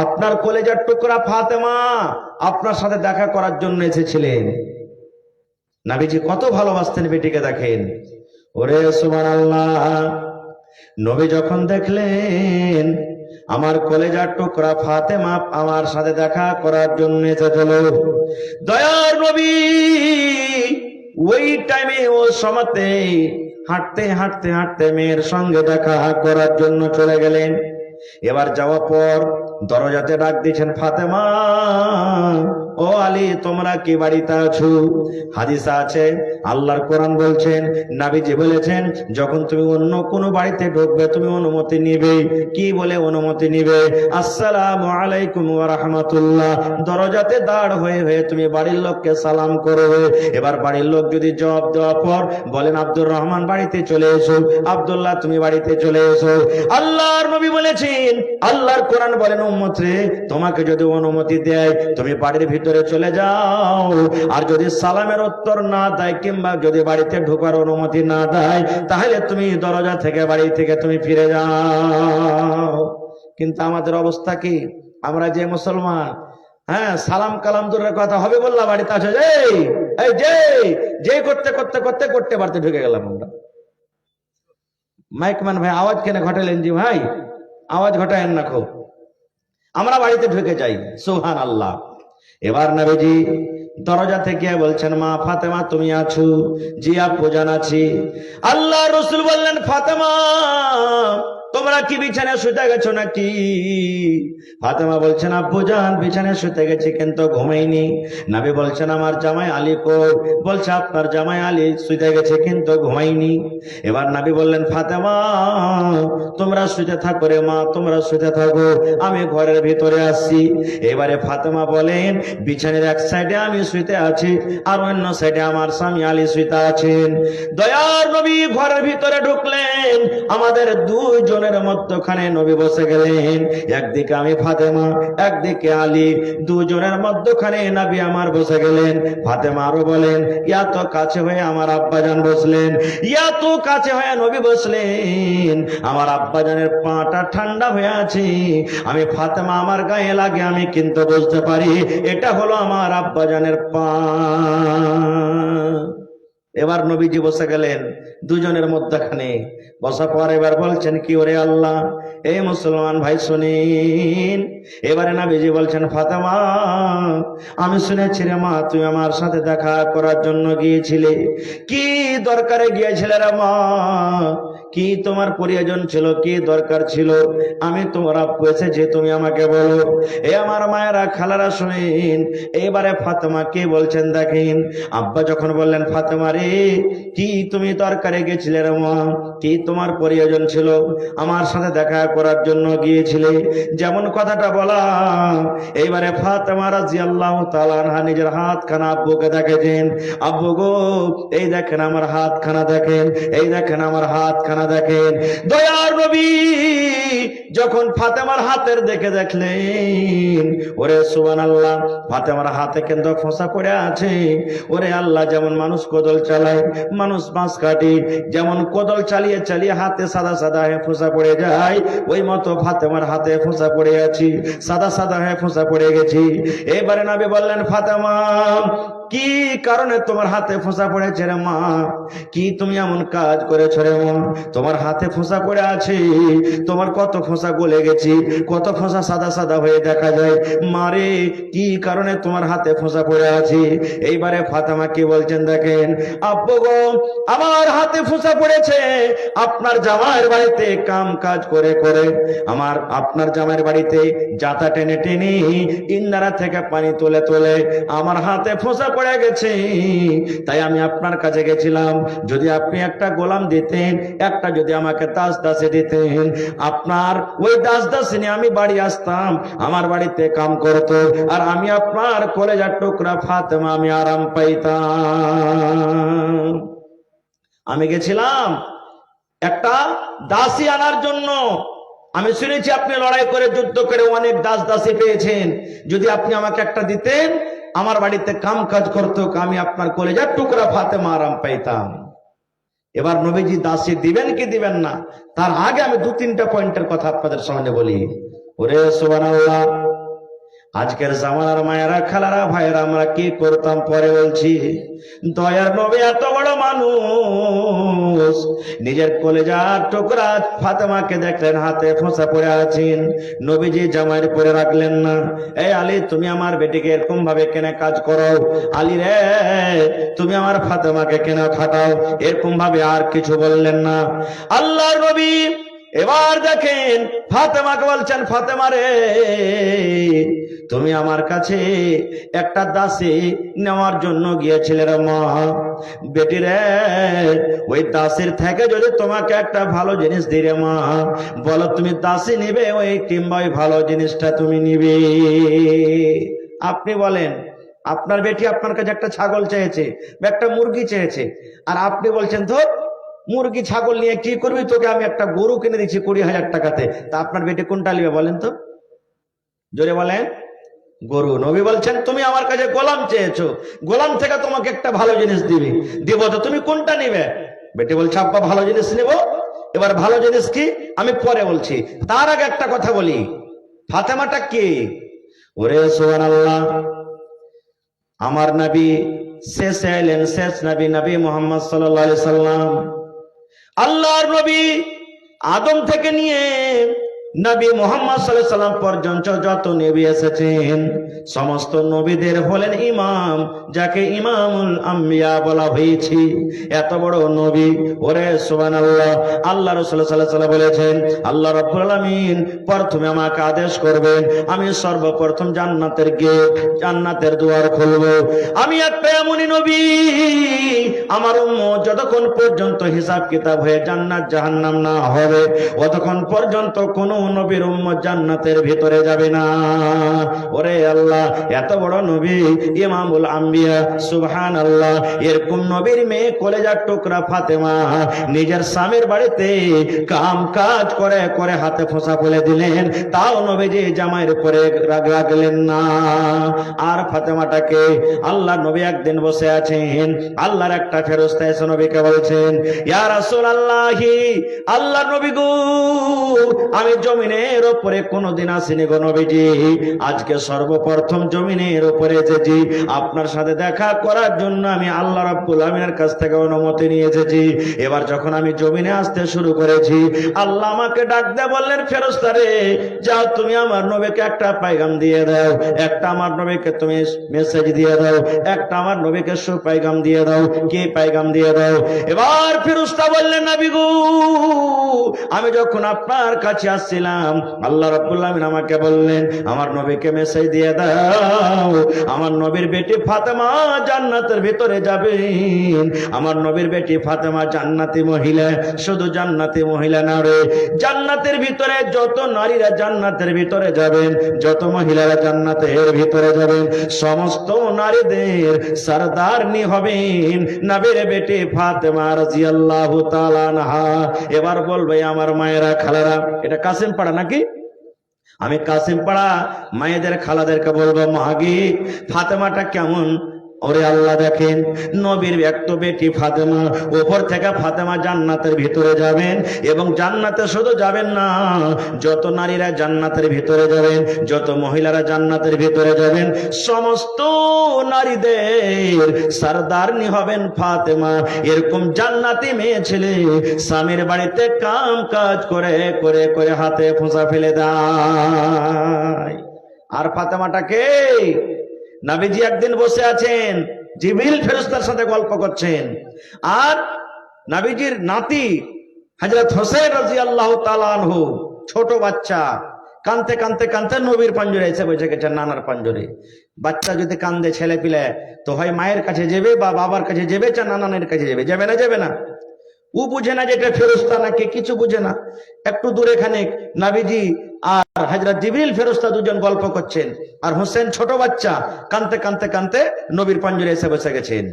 Speaker 1: আপনার কলেজার টুকরা ফাতেমা আপনার সাথে দেখা করার জন্য এসেছিলেন। নবীজি কত ভালোবাসতেন বেটিকে, দেখেন। ওরে সুবহানাল্লাহ, নবী যখন দেখলেন আমার কলেজার টুকরা ফাতেমা আমার সাথে দেখা করার জন্য এসেছিল, দয়ার নবী ওই টাইমে ও সময়তে হাঁটতে হাঁটতে হাঁটতে মেয়ের সঙ্গে দেখা করার জন্য চলে গেলেন। এবার যাওয়ার পর দরজাতে ডাক দিয়েছেন, ফাতেমা ও আলী, তোমরা কি বাড়িতে আছো? হাদিসে আছে, আল্লাহর কোরআন বলছেন, নবীজি বলেছেন, যখন তুমি অন্য কোনো বাড়িতে ঢুকবে তুমি অনুমতি নিবে। কি বলে অনুমতি নিবে? আসসালামু আলাইকুম ওয়া রাহমাতুল্লাহ। দরজাতে দাঁড় হয়ে হয়ে তুমি বাড়ির লোককে সালাম করবে। এবার বাড়ির লোক যদি জবাব দেওয়ার পর বলেন, আব্দুর রহমান বাড়িতে চলে এসো, আব্দুল্লাহ তুমি বাড়িতে চলে এসো। আল্লাহর নবী বলেছেন, আল্লাহর কোরআন বলেন, উম্মত রে, তোমাকে যদি অনুমতি দেয় তুমি বাড়ির ভিতরে চলে যাও, আর যদি সালামের উত্তর না দেয় কিংবা যদি বাড়িতে ঢোকার অনুমতি না দেয়, তাহলে তুমি দরজা থেকে, বাড়ি থেকে তুমি ফিরে যাও। কিন্তু আমাদের অবস্থা কি? আমরা যে মুসলমান, হ্যাঁ, সালাম কালাম দূরের কথা, হবে বললাম বাড়িতে আছে, এই যে করতে করতে করতে করতে বাড়িতে ঢুকে গেলাম আমরা। মাইকম্যান ভাই আওয়াজ কেন ঘটালেন? জি ভাই, আওয়াজ ঘটায়েন না খুব। আমরা বাড়িতে ঢুকে যাই, সুবহানাল্লাহ। এবার নবীজি দরজা থেকে বলছেন, মা ফাতেমা তুমি আছো? জি আপু জানাচ্ছি। আল্লাহ রাসূল বললেন, ফাতেমা তোমরা কি বিছানায় শুতে গেছো নাকি? ফাতেমা বলছেন, আব্বু জান বিছানায় শুতে গেছি কিন্তু ঘুমাইনি। নবী বলছেন, আমার জামাই আলী কই? বলছে, আপনার জামাই আলী শুতে গেছে কিন্তু ঘুমাইনি। এবার নবী বললেন, ফাতেমা তোমরা শুতে থাকো রে মা, তোমরা শুতে থাকো, আমি ঘরের ভিতরে আসছি। এবারে ফাতেমা বলেন, বিছানার এক সাইডে আমি শুতে আছি, আর অন্য সাইডে আমার স্বামী আলী শুতে আছেন। দয়ার নবী ঘরের ভিতরে ঢুকলেন, আমাদের দুইজনের মধ্যখানে নবী বসে গেলেন। একদিকে আমি ফাতেমা, একদিকে আলী, দুজনের মধ্যখানে নবী আমার বসে গেলেন। ফাতেমা আরো বলেন, এত কাছে হয়ে আমার আব্বাজান বসলেন, এত কাছে হয়ে নবী বসলেন, আমার আব্বাজানের পাটা ঠান্ডা হয়ে আছে। আমি ফাতেমা আমার গায়ে লাগে আমি কিন্তু বুঝতে পারি এটা হলো আমার আব্বাজানের পা। এবার নবীজি বসে গেলেন দুজনের মধ্যখানে। বসার পর এবার বলছেন, কি ওরে আল্লাহ, এই মুসলমান ভাই শুনিন, এবারে নবীজি বলছেন, ফাতেমা আমি শুনেছি রে মা তুই আমার সাথে দেখা করার জন্য গিয়েছিলে। কি দরকারে গিয়েছিলে রে মা? কি তোমার প্রয়োজন ছিল, কি দরকার ছিল? আমি তোমার আব্বু এসেছে, তুমি আমাকে বলো। এ আমার মায়েরা খালারা শুনেন, এবারে ফাতেমা কে বলছেন দেখেন। আব্বা যখন বললেন, ফাতেমা রে কি তুমি দরকারে গেছিলে রে মা? কি তোমার প্রয়োজন ছিল? আমার সাথে দেখা করার জন্য গিয়েছিলে, যেমন কথাটা বলা। এইবারে ফাতেমা রাদিয়াল্লাহু তাআলা আনহা নিজের হাতখানা আব্বুকে দেখাচ্ছেন। আব্বু গো এই দেখেন আমার হাতখানা দেখেন, এই দেখেন আমার হাতখানা দেখেন। দয়ার নবী যখন ফাতেমার হাতের দেখে দেখলেন, ওরে সুবহানাল্লাহ, ফাতেমার হাতে কিন্তু ফোঁসা পড়ে আছে। ওরে আল্লাহ, যেমন মানুষ কোদল চালায়, মানুষ বাঁশ কাটে, যেমন কোদল চালিয়ে চালিয়ে হাতে সাদা সাদা হয়ে ফোঁসা পড়ে যায়, ওই মতো ফাতেমার হাতে ফোঁসা পড়ে আছি, সাদা সাদা হয়ে ফোঁসা পড়ে গেছি। এবারে নবী বললেন, ফাতেমা কি কারণে তোমার হাতে ফোঁসা পড়েছে রে মা? কি তুমি এমন কাজ করেছো রে মা? তোমার হাতে ফোঁসা পড়ে আছে, তোমার কত ফোঁসা গলে গেছে, কত ফোঁসা সাদা সাদা হয়ে দেখা যায়। মারে কি কারণে তোমার হাতে ফোঁসা পড়ে আছে? এইবারে ফাতেমা কি বলছেন দেখেন, আব্বু গো আমার হাতে ফোঁসা পড়েছে আপনার জামাইয়ের বাড়িতে কাম কাজ করে করে, আপনার জামাইয়ের বাড়িতে জাতা টেনে টেনে ইন্দারা থেকে পানি তুলে তুলে আমার হাতে ফোঁসা পড়ে গেছে। তাই আমি আপনার কাছে গেছিলাম, যদি আপনি একটা গোলাম দিতেন, একটা যদি আমাকে দাস দাসে দিতেন, আপনার ওই দাস দাসী নিয়ে আমি বাড়ি আসতাম, আমার বাড়িতে কাম করতো, আর আমি আপনার কলেজার টুকরা ফাতেমা আমি আরাম পাইতাম। আমি গেছিলাম একটা দাসী আনার জন্য। আমি শুনেছি আপনি লড়াই করে যুদ্ধ করে অনেক দাস দাসী পেয়েছেন, যদি আপনি আমাকে একটা দিতেন, আমার বাড়িতে কাম কাজ করতো, আমি আপনার কলেজার টুকরা ফাতেমা আরাম পাইতাম। এবার নবীজি দাসী দিবেন কি দিবেন না, তার আগে আমি দু তিনটা পয়েন্টের কথা আপনাদের সামনে বলি। ওরে সুবহানাল্লাহ, আজকের জামানার মায়েরা খালারা ভাইয়েরা আমরা কি করতাম পরে বলছি। দয়ার নবী এত বড় মানুষ, নিজের কলেজার টুকরা ফাতেমাকে দেখলেন হাতে ফোঁসা পড়ে আছেন, নবীজি জামাইয়ের পরে রাখলেন না। এই আলী তুমি আমার বেটিকে এরকম ভাবে কেন কাজ করো? আলী রে তুমি আমার ফাতেমাকে কেন খাটাও? এরকম ভাবে আর কিছু বললেন না আল্লাহর নবী। এবার দেখেন ফাতেমাকে বলছেন, ফাতেমা রে তুমি আমার কাছে একটা দাসী নেওয়ার জন্য গিয়েছিলে রে মা। বেটি রে ওই দাসীর থেকে যদি তোমাকে একটা ভালো জিনিস দিই রে মা, বলো তুমি দাসী নিবে ওই কিংবা ওই ভালো জিনিসটা তুমি নিবে? আপনি বলেন, আপনার বেটি আপনার কাছে একটা ছাগল চেয়েছে, একটা মুরগি চেয়েছে, আর আপনি বলছেন তো মুরগি ছাগল নিয়ে কি করবি, তোকে আমি একটা গরু কিনে দিচ্ছি 20,000 টাকাতে। তা আপনার বেটি কোনটা নিবে বলেন তো, জোরে বলেন? গরু। নবী বলছেন তুমি আমার কাছে গোলাম চেয়েছো, গোলাম থেকে তোমাকে একটা ভালো জিনিস দিবি, দিব, তো তুমি কোনটা নিবে? বেটি বলছে আব্বা ভালো জিনিস নেব। এবার ভালো জিনিস কি আমি পরে বলছি, তার আগে একটা কথা বলি, ফাতেমাটা কে? ওরে সুবহানাল্লাহ, আমার নবী শেষ এলেন, শেষ নবী, নবী মুহাম্মদ সাল্লাল্লাহু আলাইহি সাল্লাম। আল্লাহর নবী আদম থেকে নিয়ে নবী মুহাম্মদ সাল্লাল্লাহু আলাইহি সাল্লাম পর্যন্ত যত নবী এসেছেন, সমস্ত নবীদের হলেন ইমাম, যাকে ইমামুল আম্বিয়া বলা হয়েছে। এত বড় নবী, ওরে সুবহানাল্লাহ। আল্লাহ রাসূল সাল্লাল্লাহু আলাইহি ওয়াসাল্লাম বলেছেন, আল্লাহ রাব্বুল আলামিন প্রথমে আমাকে আদেশ করবেন, আমি সর্বপ্রথম জান্নাতের গেট, জান্নাতের দুয়ার খুলব। আমি একটা এমনই নবী, আমার উম্মত যতক্ষণ পর্যন্ত হিসাব কিতাব হয়ে জান্নাত জাহান্নাম না হবে, ততক্ষণ পর্যন্ত কোন নবীর উম্মত জান্নাতের ভিতরে যাবে না। ওরে আল্লাহ, এত বড় নবী ইমামুল আম্বিয়া, সুবহানাল্লাহ। এরকম নবীর মেয়ে কলেজার টুকরা ফাতেমা নিজের স্বামীর বাড়িতে কাম কাজ করে করে হাতে ফোঁসা ফেলে দিলেন, তাও নবীজি জামাইয়ের উপরে রাগলেন না। আর ফাতেমাটাকে আল্লাহ নবী একদিন বসে আছেন, আল্লাহর একটা ফেরেশতা এসে নবীকে বলছেন, ইয়া রাসূলুল্লাহ, আল্লাহর নবী গো আমি জমিনের উপরে কোনোদিন আসিনি গো নবীজি, আজকে সর্বপ্রথম জমিনের উপরে এসেছি আপনার সাথে দেখা করার জন্য। আমি আল্লাহ রাব্বুল আমিনের কাছ থেকে অনুমতি নিয়ে এসেছি। এবার যখন আমি জমিনে আসতে শুরু করেছি, আল্লাহ আমাকে ডাক দিয়ে বললেন, ফেরেশতা রে, যাও তুমি আমার নবীকে একটা পায়গাম দিয়ে দাও, একটা আমার নবীকে তুমি মেসেজ দিয়ে দাও, একটা আমার নবীকে সুপায়গাম দিয়ে দাও। কি পায়গাম দিয়ে দাও? এবার ফেরেশতা বললেন, নবী গো, আমি যখন আপনার কাছে আসছিলাম, আল্লাহ রাব্বুল আমিন আমাকে বললেন আমার নবীকে মেসেজ দিয়ে দাও, আমার নবীর বেটি ফাতেমা জান্নাতের ভিতরে যাবেন। আমার নবীর বেটি ফাতেমা জান্নাতি মহিলা, শুধু জান্নাতি মহিলা না রে, জান্নাতের ভিতরে যত নারীরা জান্নাতের ভিতরে যাবেন, যত মহিলারা জান্নাতের ভিতরে যাবেন, সমস্ত নারীদের সরদারনি হবেন নবীর বেটি ফাতেমা রাদিয়াল্লাহু তাআলা আনহা। এবার বলবে আমার মায়েরা, খালারা, এটা কাসিম পাড়া নাকি? আমি কাসিম পাড়া মায়েদের খালাদেরকে বলবো, মাগি ফাতেমাটা কেমন? ওরে আল্লাহ, দেখেন নবীর একটু বেটি ফাতেমা, উপর থেকে ফাতেমা জান্নাতের ভিতরে যাবেন, এবং জান্নাতে শুধু যাবেন না, যত নারীরা জান্নাতের ভিতরে যাবেন, যত মহিলারা জান্নাতের ভিতরে যাবেন, সমস্ত নারীদের সরদারনি হবেন ফাতেমা। এরকম জান্নাতি মেয়ে ছেলে স্বামীর বাড়িতে কাম কাজ করে করে করে হাতে ফোঁসা ফেলে দেয়। আর ফাতেমাটাকে নবীজি একদিন বসে আছেন, জিবরিল ফেরেশতার সাথে গল্প করছেন, আর নবীজির নাতি হযরত হোসেন রাদিয়াল্লাহু তাআলা আনহু, ছোট বাচ্চা, কানতে কানতে কানতে নবীর পাঞ্জরে এসে বসে গেছে, নানার পাঞ্জরে। বাচ্চা যদি কান্দে, ছেলে পিলে, তো হয় মায়ের কাছে যাবে বা বাবার কাছে যাবে, চা নানানের কাছে যাবে, যাবে না? যাবে না। ও বুঝে না যে এটা ফেরেশতা নাকি, কিছু বুঝে না। একটু দূরে খানিক নবীজি আর হযরত জিবরিল ফেরেশতা দুজন গল্প করছেন, আর হোসেন ছোট বাচ্চা কানতে কানতে কানতে নবীর পাঞ্জরে এসে বসে গেছেন।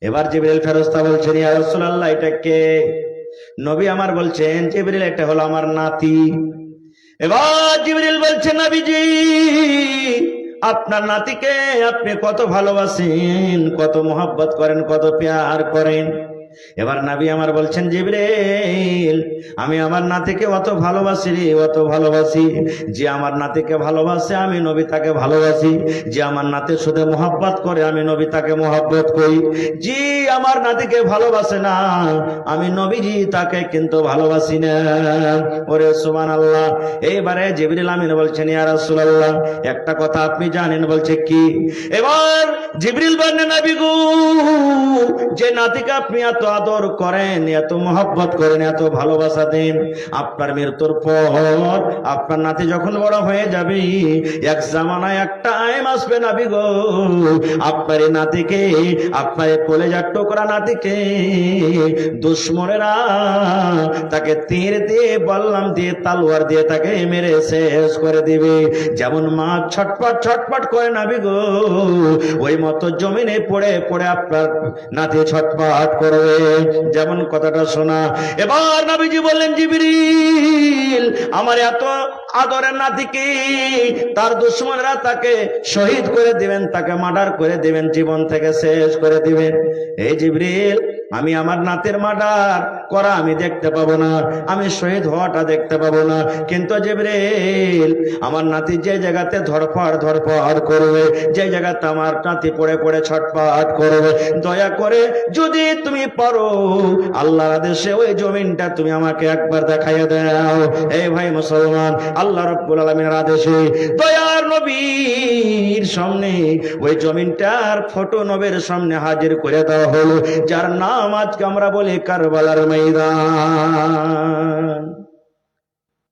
Speaker 1: এবার জিবরিল ফেরেশতা বলছেন, ইয়া রাসূলুল্লাহ, এটা কে? নবী আমার বলছেন, জিবরিল, এটা হলো আমার নাতি। এবার জিবরিল বলছেন, নবীজি আপনার নাতিকে আপনি কত ভালোবাসেন, কত মহব্বত করেন, কত প্যার করেন। এবার নবী আমার বলছেন, জিবরিল, আমি আমার নাতিকে অত ভালোবাসি রে, অত ভালোবাসি, যে আমার নাতিকে ভালোবাসে আমি নবী তাকে ভালোবাসি, যে আমার নাতি শুধু মহব্বত করে আমি নবী তাকে মহব্বত করি, যে আমার নাতিকে ভালোবাসে না আমি নবীজি তাকে কিন্তু ভালোবাসি না। ওরে সুবহানাল্লাহ। এইবারে জিবরিল আমিন বলছেন, ইয়া রাসূলুল্লাহ, একটা কথা আপনি জানেন? বলছে কি? এবার জিবরিল বলেন, নবী গো, যে নাতিকে আপনি এত আদর করেন, এত মহব্বত করেন, এত ভালোবাসা দেন, আপনার মৃত্যুর পর আপনার নাতি যখন বড় হয়ে যাবে, এক জামানায় একটা টাইম আসবে নবী গো, আপনার এই নাতিকে, আপনার এই কলেজার টুকরা নাতিকে দুশমনেরা তাকে তীর দিয়ে, বল্লাম দিয়ে, তালোয়ার দিয়ে তাকে মেরে শেষ করে দিবে। যেমন মা ছটপট ছটপট করে নবী গো, ওই মতো জমিনে পড়ে পড়ে আপনার নাতি ছটপট করবে। যেমন কথাটা শোনা। এবার নবীজি বললেন, জিবরিল, আমার এত আদরের নাতিকে তার দুশমনরা তাকে শহীদ করে দিবেন, তাকে মার্ডার করে দিবেন, জীবন থেকে শেষ করে দিবেন। এই জিবরিল, আমি আমার নাতির মার্ডার করা আমি দেখতে পাবো না, আমি শহীদ হওয়াটা দেখতে পাবো না, কিন্তু জিবরিল, আমার নাতি যে জায়গাতে ধরফড় ধরফড় করবে, যে জায়গাতে আমার নাতি পড়ে পড়ে ছটপট করবে, দয়া করে যদি তুমি পারো আল্লাহর আদেশে ওই জমিনটা তুমি আমাকে একবার দেখাইয়া দাও। এই ভাই মুসলমান, আল্লাহ রাব্বুল আলামিনের আদেশে দয়ার নবীর সামনে ওই জমিনটার ফটো নবীর সামনে হাজির করে দেওয়া হলো, যার নাম আজকে আমরা বলি কারবালার ময়দান।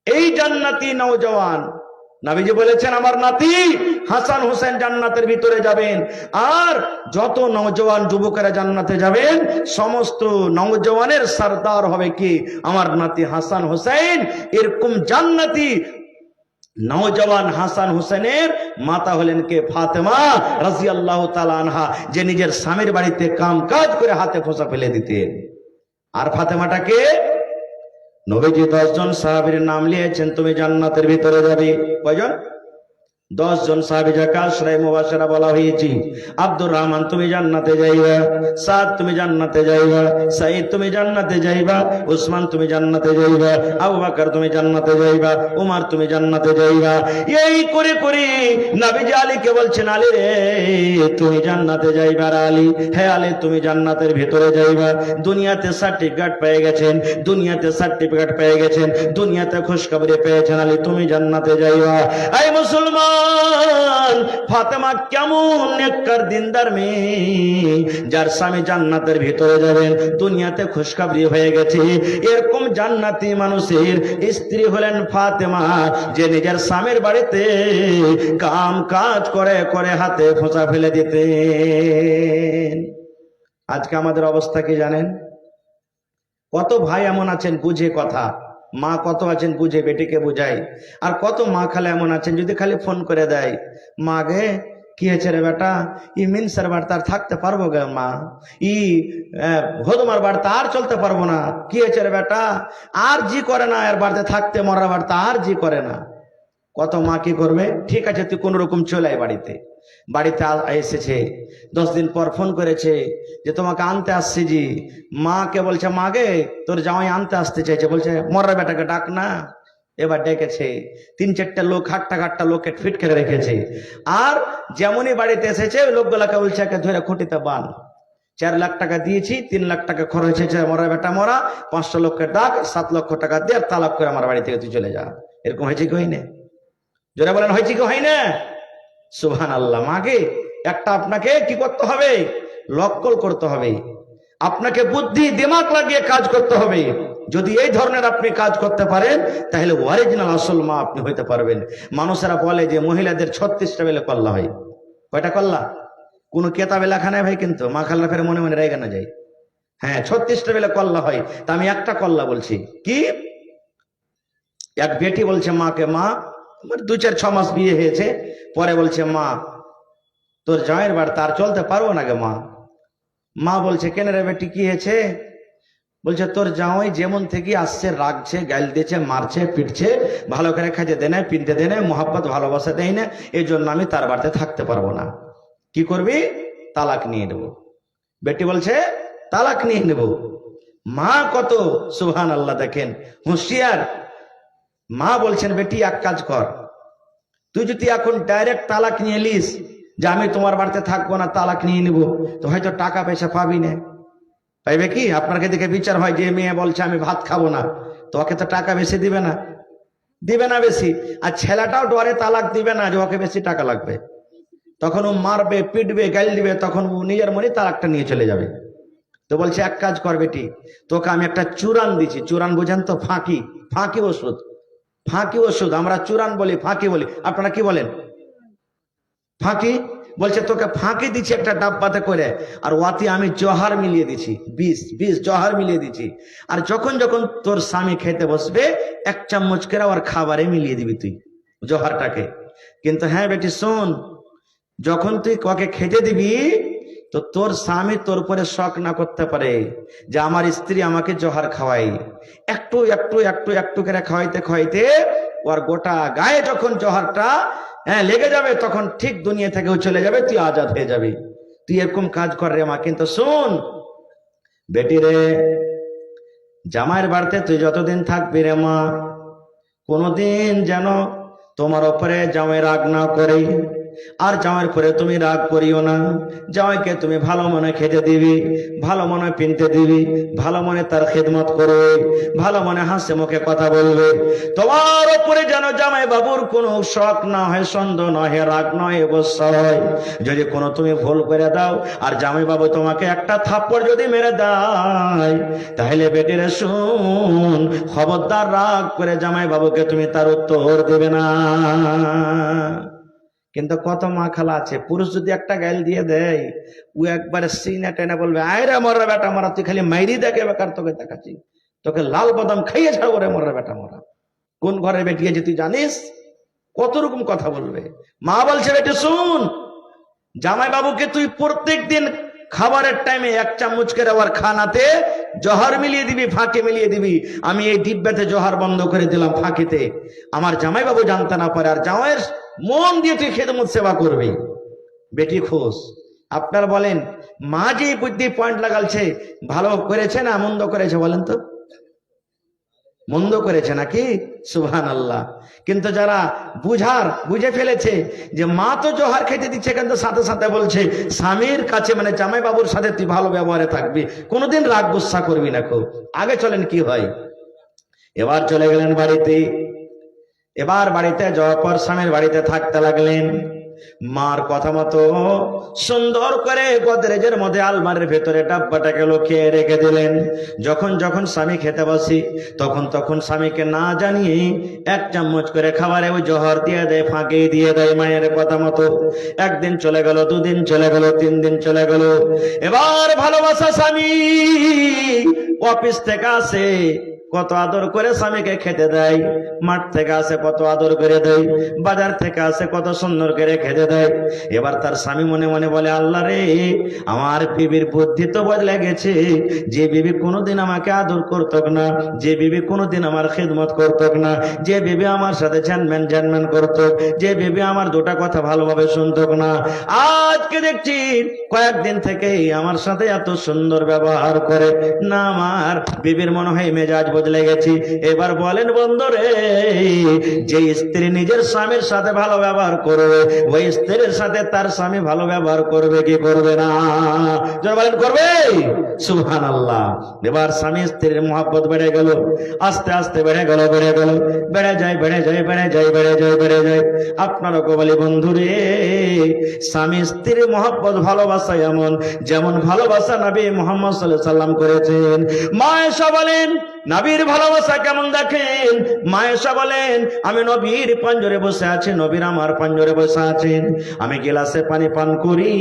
Speaker 1: এই জান্নাতি নওজওয়ান, নবীজি বলেছেন আমার নাতি হাসান হোসেন জান্নাতের ভিতরে যাবেন, আর যত নওজওয়ান যুবকেরা জান্নাতে যাবেন, সমস্ত নওজওয়ানের সরদার হবে কি আমার নাতি হাসান হোসেন। এরকম জান্নাতি নওজওয়ান হাসান হোসেনের মাতা হলেন কে? ফাতেমা রাদিয়াল্লাহু তাআলা আনহা, যে নিজের স্বামীর বাড়িতে কাম কাজ করে হাতে ফোঁসা ফেলে দিতেন। আর ফাতেমাটাকে নবীজি 10 জন সাহাবীর নাম লিয়েছেন, তুমি জান্নাতের ভিতরে যাবে। কয়জন? 10 জন সাহাবী যাকে আশরায়ে মুবাশশারা বলা হয়েছে। আব্দুর রহমান তুমি জান্নাতে যাইবা, সাদ তুমি জান্নাতে যাইবা, সাঈদ তুমি জান্নাতে যাইবা, উসমান তুমি জান্নাতে যাইবা, আবু বকর তুমি জান্নাতে যাইবা, উমর তুমি জান্নাতে যাইবা। এই করে করে নবীজি আলীকে বলছেন, আলী রে তুমি জান্নাতে যাইবা। আর আলী, হে আলী তুমি জান্নাতের ভিতরে যাইবা। দুনিয়াতে সার্টিফিকেট পেয়ে গেছেন, দুনিয়াতে সার্টিফিকেট পেয়ে গেছেন, দুনিয়াতে খুশখবরি পেয়েছেন, আলী তুমি জান্নাতে যাইবা। এই মুসলমান, ফাতেমা কেমন নেককার দিনদার মেয়ে, যার স্বামী জান্নাতের ভিতরে যাবেন, দুনিয়াতে খুশখবরি হয়ে গেছে। এরকম জান্নাতি মানুষের স্ত্রী হলেন ফাতেমা, যে নিজের স্বামীর বাড়িতে কাম কাজ করে করে হাতে খোঁচা ফেলে দিতেন। আজকে আমাদের অবস্থা কি জানেন? কত ভাই এমন আছেন বুঝে কথা, মা কত আছেন বুঝে বেটিকে বুঝায়, আর কত মা খালে এমন আছেন যদি খালি ফোন করে দেয়, মা গে কি হয়েছে রে বেটা, ই মিনসার বাড়িতে আর থাকতে পারবো গে মা, ই হদমার বাড়িতে আর চলতে পারবো না, কি হয়েছে রে বেটা, আর জি করে না, এর বাড়িতে থাকতে, মরার বাড়িতে আর জি করে না। কত মা কি করবে, ঠিক আছে তুই কোন রকম চলে আয় বাড়িতে। বাড়িতে এসেছে, 10 দিন পর ফোন করেছে যে তোমাকে আনতে আসছি জি। মাকে বলছে, মা গে তোর জামাই আনতে আসতে চাইছে। বলছে মরার বেটাকে ডাক না। এবার ডেকেছে, 3-4টা লোক, হাট্টা লোককে ফিট করে রেখেছে। আর যেমনই বাড়িতে এসেছে ওই লোকগুলাকে বলছে একে ধরে খুঁটিতে বান। 4 লাখ টাকা দিয়েছি, 3 লাখ টাকা খরচ হয়েছে, মরার বেটা মরা, 5টা লোককে ডাক, 7 লক্ষ টাকা দিয়ে তালাক করে আমার বাড়ি থেকে তুই চলে যা। এরকম হয়েছে কি হয়নি? জোরে বলেন হয়েছে কি হয় না? সুবহানাল্লাহ। মাকে একটা আপনাকে কি করতে হবে, লক্কল করতে হবে, আপনাকে বুদ্ধি দিমাগ লাগিয়ে কাজ করতে হবে। যদি এই ধরনের আপনি কাজ করতে পারেন তাহলে অরিজিনাল আসল মা আপনি হইতে পারবেন। মানুষেরা বলে যে মহিলাদের 36টা বেলে কল্লা হয়। কয়টা কল্লা? কোন কেতাবে লেখা নাই ভাই, কিন্তু মা খাল্লা ফেরে মনে মনে রেগে না যায়। হ্যাঁ 36টা বেলে কল্লা হয়। তা আমি একটা কল্লা বলছি। কি? এক বেটি বলছে মাকে, মা আমার 2-4-6 মাস বিয়ে হয়েছে, পরে বলছে মা তোর জামাইয়ের বাড়ি তার চলতে পারবো না গে মা। মা বলছে কেন রে বেটি কি হয়েছে? বলছে তোর জামাই যেমন থেকে আসছে, রাগছে, গাইল দিচ্ছে, মারছে, পিটছে, ভালো করে খাইতে দেয় না, পিনতে দেয় না, মোহাব্বত ভালোবাসা দেয় না, এই জন্য আমি তার বাড়িতে থাকতে পারবো না। কি করবি? তালাক নিয়ে নেব। বেটি বলছে তালাক নিয়ে নেব। মা কত সুবহানাল্লাহ, দেখেন হুঁশিয়ার। মা বলছেন বেটি এক কাজ কর, তুই যদি এখন ডাইরেক্ট তালাক নিয়ে নিস যে আমি তোমার বাড়িতে থাকবো না, তালাক নিয়ে নিব, তো হয়তো টাকা পয়সা পাবি না। পাইবে কি? আপনাকে দেখে বিচার হয় যে মেয়ে বলছে আমি ভাত খাবো না, তো ওকে তো টাকা বেশি দিবে না, দিবে না বেশি। আর ছেলেটাও ডরে তালাক দিবে না যে ওকে বেশি টাকা লাগবে, তখন ও মারবে, পিটবে, গাল দিবে, তখন ও নিজের মনে তালাকটা নিয়ে চলে যাবে। তো বলছে এক কাজ কর বেটি, তোকে আমি একটা চুরান দিচ্ছি। চুরান বুঝেন তো? ফাঁকি, ফাঁকি ওষুধ, ফাঁকি ওষুধ। আমরা চুরান বলি, ফাঁকি বলি, আপনারা কি বলেন? ফাঁকি। বলছে তোকে ফাঁকি দিচ্ছি একটা ডাব্বাতে করে, আর ওয়াতি আমি জহার মিলিয়ে দিচ্ছি, 20 জহার মিলিয়ে দিচ্ছি। আর যখন যখন তোর স্বামী খেতে বসবে 1 চামচ করে ওর খাবারে মিলিয়ে দিবি তুই জহারটাকে। কিন্তু হ্যাঁ বেটি শোন, যখন তুই ওকে খেতে দিবি তো তোর স্বামী তোর উপরে শক না করতে পারে যে আমার স্ত্রী আমাকে জহার খাওয়াই। একটু একটু একটু একটু করে খাওয়াইতে খাওয়াইতে ওর গোটা গায়ে যখন জহারটা লেগে যাবে, তখন ঠিক দুনিয়া থেকেও চলে যাবে, তুই আজাদ হয়ে যাবি। তুই এরকম কাজ কর রে মা। কিন্তু শোন বেটি রে, জামাইয়ের বাড়িতে তুই যতদিন থাকবি রে মা, কোনদিন যেন তোমার ওপরে জামাই রাগ না করে, আর জামাইয়ের পরে তুমি রাগ করিও না। জামাইকে তুমি ভালো মনে খেতে দিবি, ভালো মনে পিনতে দিবি, ভালো মনে তার খেদমত করবে, ভালো মনে হাসে মুখে কথা বলবে। তোমার ওপরে যেন জামাই বাবুর কোনো শখ না হয়, সন্দেহ না হয়, রাগ নয়, গোসা হয়। যদি কোনো তুমি ভুল করে দাও আর জামাই বাবু তোমাকে একটা থাপ্পড় যদি মেরে দেয়, তাহলে বেটিরে শুন, খবরদার রাগ করে জামাই বাবুকে তুমি তার উত্তর দেবে না। কিন্তু কত মা খালা আছে, পুরুষ যদি একটা গাইল দিয়ে দেয়, ও একবারে সিনা টেনে বলবে আয়রা মরা বেটা মরা, তুই খালি মাইরি দেখে বেকার, তোকে দেখাচ্ছি, তোকে লাল বাদাম খাইয়ে ছাড়বো রে মরা বেটা মরা। কোন ঘরে বেটিয়েছে তুই জানিস? কত রকম কথা বলবে। মা বলছে বেটি শুন, জামাই বাবুকে তুই প্রত্যেক দিন খাবারের টাইমে 1 চামচ করে আবার খানাতে জহর মিলিয়ে দিবি, ফাঁকে মিলিয়ে দিবি। আমি এই ডিব্বাতে জহর বন্ধ করে দিলাম ফাঁকিতে, আমার জামাই বাবু জানতে না পারে। আর জামাইয়ের মন দিয়ে তুই খেদমত সেবা করবি, বেটি খোঁজ। আপনার বলেন মা যে বুদ্ধি পয়েন্ট লাগালছে ভালো করেছে না মন্দ করেছে বলেন তো? মন্দ করেছে নাকি? সুবহানাল্লাহ। কিন্তু যারা বুঝে ফেলেছে যে মা তো জোহার খেতে দিচ্ছে, কিন্তু সাথে সাথে বলছে স্বামীর কাছে মানে জামাই বাবুর সাথে তুই ভালো ব্যবহারে থাকবি, কোনোদিন রাগ গুসা করবি না। খুব আগে চলেন কি হয়। এবার চলে গেলেন বাড়িতে। এবার বাড়িতে যাওয়ার পর স্বামীর বাড়িতে থাকতে লাগলেন। মার কথা মতো সুন্দর করে গোদরেজের মধ্যে আলমারির ভেতরে ডাব্বাটাকে লুকিয়ে রেখে দিলেন। যখন যখন স্বামী খেতে বসি তখন স্বামীকে না জানিয়ে এক চামচ করে খাবারে ওই জহর দিয়ে দেয়, ফাঁকে দিয়ে দেয় মায়ের কথা মতো। একদিন চলে গেল, দুদিন চলে গেল, 3 দিন চলে গেল। এবার ভালোবাসা স্বামী অফিস থেকে আসে, কত আদর করে স্বামীকে খেতে দেয়। মাঠ থেকে আসে কত আদর করে দেয়, বাজার থেকে আসে কত সুন্দর করে খেতে দেয়। এবার তার স্বামী মনে মনে বলে, আল্লাহ রে, আমার বিবির বুদ্ধি তো বদলে গেছে। যে বিবি কোনোদিন আমাকে আদর করত না, যে বিবি কোনোদিন আমার খেদমত করত না, যে বিবি আমার সাথে ঝ্যানম্যান করত, যে বিবি আমার দুটা কথা ভালোভাবে শুনত না, আজকে দেখছি কয়েকদিন থেকেই আমার সাথে এত সুন্দর ব্যবহার করে না। আমার বিবির মনে হয় মেজাজ বদলে গেছি। এবার বলেন বন্ধুরে, যে স্ত্রী নিজের স্বামীর সাথে ভালো ব্যবহার করবে, ওই স্ত্রীর সাথে তার স্বামী ভালো ব্যবহার করবে কি করবে না? বলেন করবে। সুবহানাল্লাহ। এবার স্বামী স্ত্রীর মহব্বত বেড়ে গেল, আস্তে আস্তে বেড়ে গেল, বেড়ে যায়। আপনারও বলি বন্ধুরে, স্বামী স্ত্রীর মহব্বত ভালোবাসা এমন যেমন ভালোবাসা নবী মুহাম্মদ সাল্লাল্লাহু আলাইহি ওয়াসাল্লাম করেছেন। মা আয়েশা বলেন নবীর ভালোবাসা কেমন দেখেন। মা আয়েশা বলেন, আমি নবীর পাঞ্জরে বসে আছি, নবীর আমার পাঞ্জরে বসে আছেন। আমি গিলাসে পানি পান করি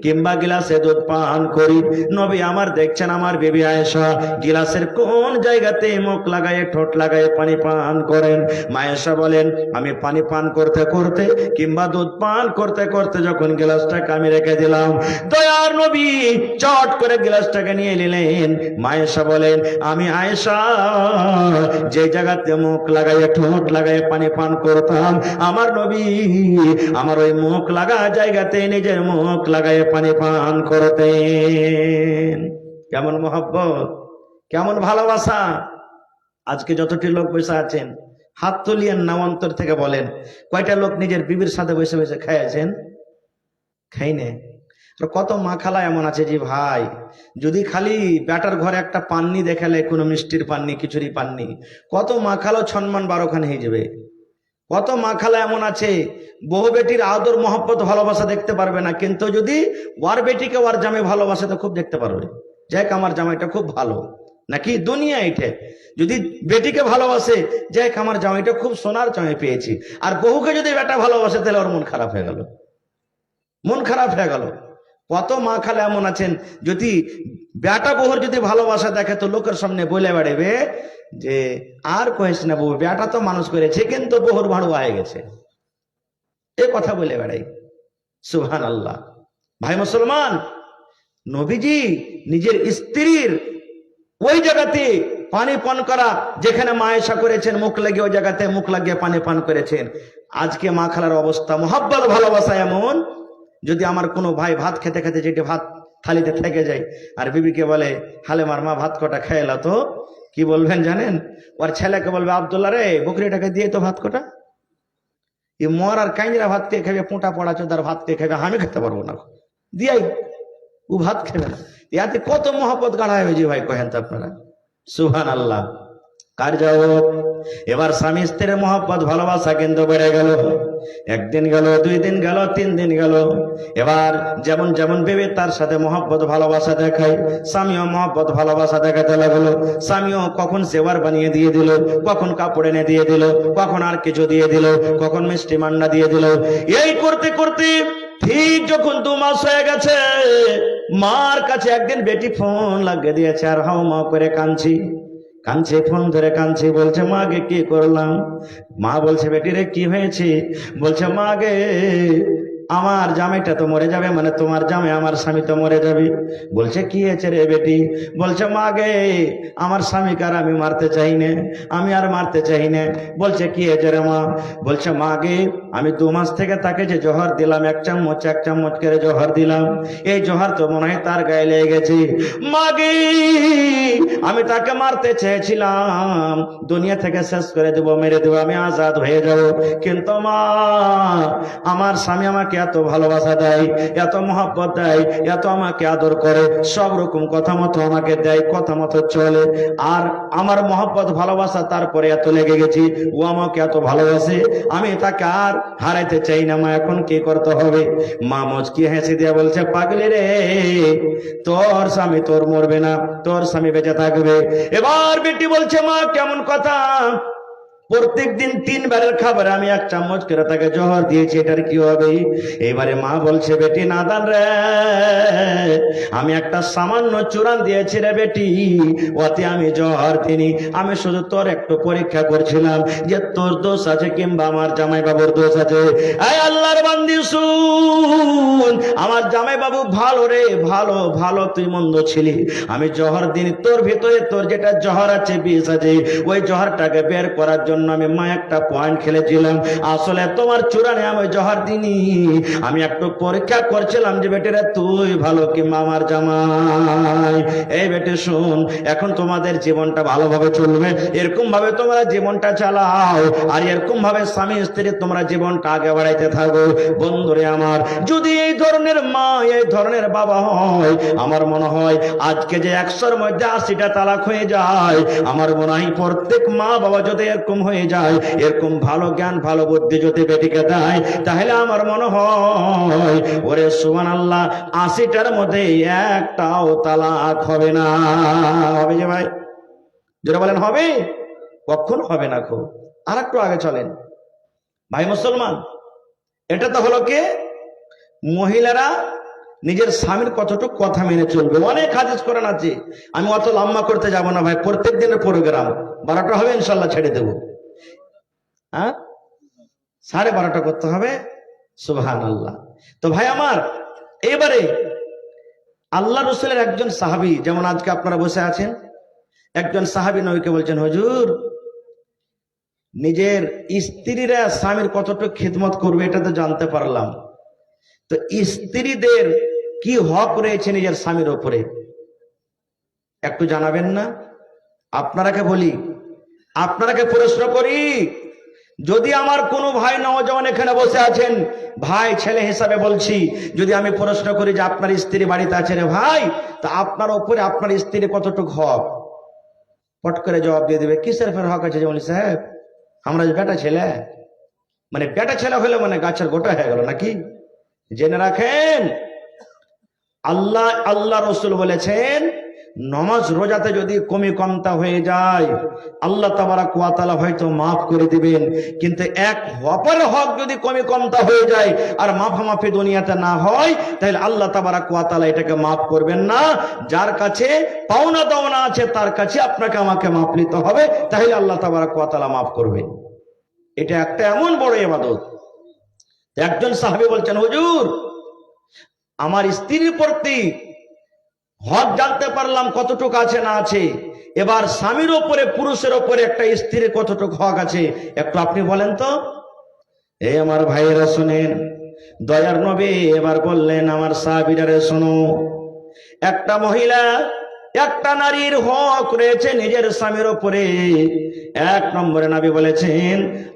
Speaker 1: কিংবা গিলাসে দুধ পান করি, নবী আমার দেখছেন আমার বিবি আয়েশা গিলাসের কোন জায়গাতে মুখ লাগায় ঠোঁট লাগায় পানি পান করেন। মা আয়েশা বলেন, আমি পানি পান করতে করতে কিংবা দুধ পান করতে করতে যখন গিলাসটাকে আমি রেখে দিলাম, দয়ার নবী চট করে গিলাসটাকে নিয়ে নিলেন। মা আয়েশা বলেন, আমি আয়েশা যে জায়গাতে মুখ লাগাইয়ে ঠোঁট লাগাইয়ে পানি পান করতাম, আমার নবী আমার ওই মুখ লাগা জায়গাতে নিজের মুখ লাগাইয়ে পানি পান করতেন। কেমন মহব্বত, কেমন ভালোবাসা। আজকে যতটি লোক বসে আছেন হাত তুলিয়েন না, অন্তর থেকে বলেন কয়টা লোক নিজের বিবির সাথে বসে বসে খাইয়াছেন? খাইনে। কত মা খালা এমন আছে যে ভাই যদি খালি বেটার ঘরে একটা পাননি দেখালে, কোনো মিষ্টির পাননি খিচুড়ি পাননি, কত মা খালো সম্মান 12খান হয়ে যাবে। কত মা খালা এমন আছে বহু বেটির আদর মহব্বত ভালোবাসা দেখতে পারবে না, কিন্তু যদি ওয়ার বেটিকে ওয়ার জামাই ভালোবাসে তো খুব দেখতে পারবে, যাক আমার জামাইটা খুব ভালো। নাকি দুনিয়া এইটা, যদি বেটিকে ভালোবাসে যাক আমার জামাইটা খুব সোনার জামাই পেয়েছি, আর বহুকে যদি বেটা ভালোবাসে তাহলে ওর মন খারাপ হয়ে গেল, মন খারাপ হয়ে গেল। কত মা খালা এমন আছেন যদি বেটা বহুর যদি ভালোবাসা দেখে তো লোকের সামনে বলে বেড়াবে যে আর কহিস না বউ, বেটা তো মানুষ করেছে কিন্তু বহুর ভাড়ু হয়ে গেছে, এ কথা বলে বেড়াই। সুবহানাল্লাহ। ভাই মুসলমান, নবীজি নিজের স্ত্রীর ওই জায়গাতে পানি পান করা যেখানে মা আয়েশা করেছেন, মুখ লাগিয়ে ওই জায়গাতে মুখ লাগিয়ে পানি পান করেছেন। আজকে মা খালার অবস্থা, মহব্বত ভালোবাসা এমন, যদি আমার কোনো ভাই ভাত খেতে খেতে যেটি ভাত থালিতে থেকে যায় আর বিবিকে বলে হালেমার মা ভাত কটা খেয়েলা, তো কি বলবেন জানেন? ওর ছেলেকে বলবে, আব্দুল্লাহ রে বকরিটাকে দিয়ে তো ভাত কটা, এই মর আর কাইঞ্জরা ভাত কে খাবে, পোঁটা পড়া চোদার ভাত কে খাবে, আমি খেতে পারবো না, দিয়াই ও ভাত খেবে না। ইয়াতে কত মহব্বত গাড়া হয়েছে ভাই, কহেন তো আপনারা। সুবহানাল্লাহ। কার জবাব? এবার স্বামী স্ত্রীর মহব্বত ভালোবাসা কিন্তু বেড়ে গেল। একদিন গেল, 2 দিন গেল, 3 দিন গেল। এবার যেমন যেমন ভেবে তার সাথে মহব্বত ভালোবাসা দেখায়, স্বামীও মহব্বত ভালোবাসা দেখাতে লাগলো। স্বামীও কখন সেবার বানিয়ে দিয়ে দিল, কখন কাপড় এনে দিয়ে দিল, কখন আর কিছু দিয়ে দিল, কখন মিষ্টি মান্না দিয়ে দিল। এই করতে করতে ঠিক যখন 2 মাস হয়ে গেছে, মার কাছে একদিন বেটি ফোন লাগিয়ে দিয়েছে, আর হাও মাও করে কাঁদছি, ফোন ধরে কাঁদছি, বলছে মা গে কি করলাম? মা বলছে বেটি রে কি হয়েছে? বলছে মা গে আমার জামাইটা তো মরে যাবে, মানে তোমার জামাই আমার স্বামী তো মরে যাবে। বলছে কি হয়েছে রে বেটি? বলছে মা গে, আমার স্বামীকে আর আমি মারতে চাই না, আমি আর মারতে চাই না। বলছে কি হয়েছে রে মা? বলছে মা গে, আমি 2 মাস থেকে তাকে যে জহর দিলাম, এক চামচ করে জহর দিলাম, এই জহর তো মনে হয় তার গায়ে লেগে গেছে। মা গে, আমি তাকে মারতে চেয়েছিলাম, দুনিয়া থেকে শেষ করে দেবো, মেরে দেবো, আমি আজাদ হয়ে যাব। কিন্তু মা, আমার স্বামী আমাকে এত ভালোবাসা দেয়, এত মহব্বত দেয়, এত আমাকে আদর করে, সব রকম কথা মতো আমাকে দেয়, কথা মতো চলে। আর আমার মহব্বত ভালোবাসা তারপরে এত লেগে গেছি, ও আমাকে এত ভালোবাসে, আমি তাকে আর হারাইতে চাই না। মা, এখন কি করতে হবে? মা মুচকি হেসে দিয়ে বলছে, পাগলি রে, তোর স্বামী তোর মরবে না, তোর স্বামী বেঁচে থাকবে। এবার বেটি বলছে, মা কেমন কথা? প্রত্যেক দিন 3 বারের খাবার আমি 1 চামচ করে তাকে জহর দিয়েছি, এটার কি হবে? এবারে মা বলছে, বেটি নাদান রে, আমি একটা সামান্য চূড়ান দিয়েছি রে বেটি, ওতে আমি জহর দিইনি। আমি শুধু তোর একটু পরীক্ষা করছিলাম যে তোর দোষ আছে কিংবা আমার জামাই বাবুর দোষ আছে। এই আল্লাহর বান্দি শুন, আমার জামাই বাবু ভালো রে, ভালো ভালো, তুই মন্দ ছিলি, আমি জহর দিইনি। তোর ভিতরে তোর যেটা জহর আছে, বিষ আছে, ওই জহরটাকে বের করার জন্য আমি মা একটা পয়েন্ট খেলেছিলাম। আসলে তোমার চূড়ানে আমি জহর দিইনি, আমি একটু পরীক্ষা করছিলাম যে বেটিরা তুই ভালো কিংবা আমার জামাই। এই বেটি শুন, এখন তোমাদের জীবনটা ভালোভাবে চলবে, এরকম ভাবে তোমরা জীবনটা চালাও, আর এরকম ভাবে স্বামী স্ত্রী তোমরা জীবনটা আগে বাড়াইতে থাকো। বন্ধুরে আমার, যদি এই ধরনের মা, এই ধরনের বাবা হয়, আমার মনে হয় আজকে যে 100-র মধ্যে 80টা তালাক হয়ে যায়, আমার মনে হয় প্রত্যেক মা বাবা যদি এরকম হয়ে যায়, এরকম ভালো জ্ঞান ভালো বুদ্ধি যদি বেটিকে দেয়, তাহলে আমার মনে হয় ওরে সুবহানাল্লাহ, 80টার মধ্যে একটাও তালাক হবে না। হবে যে ভাই? যারা বলেন হবে, কখনো হবে না। খুব আর একটু আগে চলেন ভাই মুসলমান। এটা তো হলো কে, মহিলারা নিজের স্বামীর কতটুকু কথা মেনে চলবে। অনেক হাদিস কোরআন আছে, আমি অত লম্বা করতে যাব না ভাই, প্রত্যেক দিনের প্রোগ্রাম 12টা হবে, ইনশাল্লাহ ছেড়ে দেবো। হ্যাঁ, 12:30 করতে হবে। সুবহানাল্লাহ। তো ভাই আমার, এবারে আল্লাহ রসুলের একজন সাহাবী, যেমন আজকে আপনারা বসে আছেন, একজন সাহাবী নবীকে বলছেন, হুজুর, নিজের স্ত্রীরা স্বামীর কতটুকু খিদমত করবে এটা তো জানতে পারলাম, তো স্ত্রীদের কি হক রয়েছে নিজের স্বামীর উপরে একটু জানাবেন না? আপনারাকে বলি, আপনারাকে প্রশ্ন করি, যদি আমার কোনো ভাই নওজওয়ান এখানে বসে আছেন, ভাই ছেলে হিসাবে বলছি, যদি আমি প্রশ্ন করি যে আপনার স্ত্রী বাড়িতে আছে রে ভাই, তা আপনার উপরে আপনার স্ত্রীর কতটুকু হক? পট করে জবাব দিয়ে দেবে, কিসের ফের হক আছে? যেমন সাহেব, আমরা বেটা ছেলে, মানে বেটা ছেলে হলে মানে গাছের গোটা হয়ে গেল নাকি? জেনে রাখেন, আল্লাহ রসুল বলেছেন, নমাজ রোজাতে যদি কমি কমতা হয়ে যায়, আল্লাহ তাবারাক ওয়া তাআলা হয়তো মাফ করে দিবেন, কিন্তু এক অপরের হক যদি কমি কমতা হয়ে যায় আর মাফামাফি দুনিয়াতে না হয়, তাহলে আল্লাহ তাবারাক ওয়া তাআলা এটাকে মাফ করবেন না। যার কাছে পাওনা দাওনা আছে তার কাছে আপনাকে আমাকে মাফ নিতে হবে, তাহলে আল্লাহ তাবারাক ওয়া তাআলা মাফ করবেন। এটা একটা এমন বড় ইবাদত। একজন সাহাবী বলছেন, হুজুর, আমার স্ত্রীর প্রতি হক জানতে পারলাম কতটুকু আছে না আছে, এবার স্বামীর ওপরে, পুরুষের ওপরে একটা স্ত্রীর কতটুকু হক আছে একটু আপনি বলেন তো। এই আমার ভাইয়েরা শুনেন, দয়ার নবী এবার বললেন, আমার সাহাবীরা শোনো, একটা মহিলা, একটা নারীর হক রয়েছে নিজের স্বামীর উপরে। 1 নম্বরে নবী বলেছেন,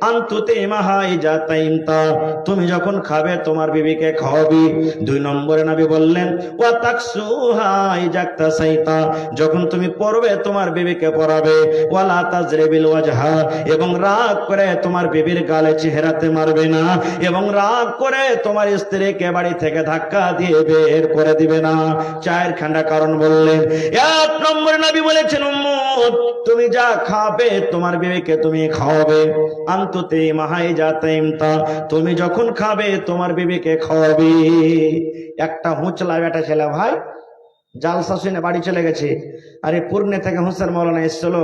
Speaker 1: আনতুতে মাহাই জাতাইমতা, তুমি যখন খাবে তোমার বিবিকে খাওয়াবি। 2 নম্বরে নবী বললেন, ওয়া তাকসুহাই জাকতাসাইতা, যখন তুমি পড়বে তোমার বিবিকে পড়াবে। ওয়ালা তাজরিবিল ওয়াজহা, এবং রাগ করে তোমার বিবির গালে চেহারাতে মারবে না, এবং রাগ করে তোমার স্ত্রীকে বাড়ি থেকে ধাক্কা দিয়ে বের করে দিবে না। 4খানা কারণ বললেন। 1 নম্বরে নবী বলেছেন, উম্মত, তুমি যা খাবে তোমার বিবিকে তুমি খাওয়াবে। আনতুতে মাহাই জাতাইমতা, তুমি যখন খাবে তোমার বিবিকে খাওয়াবে। একটা হুঁচলা বেটা ছেলে ভাই জালসা শুনে বাড়ি চলে গেছে, আরে পূর্ণে থেকে হুসেন মৌলানা এসছিল,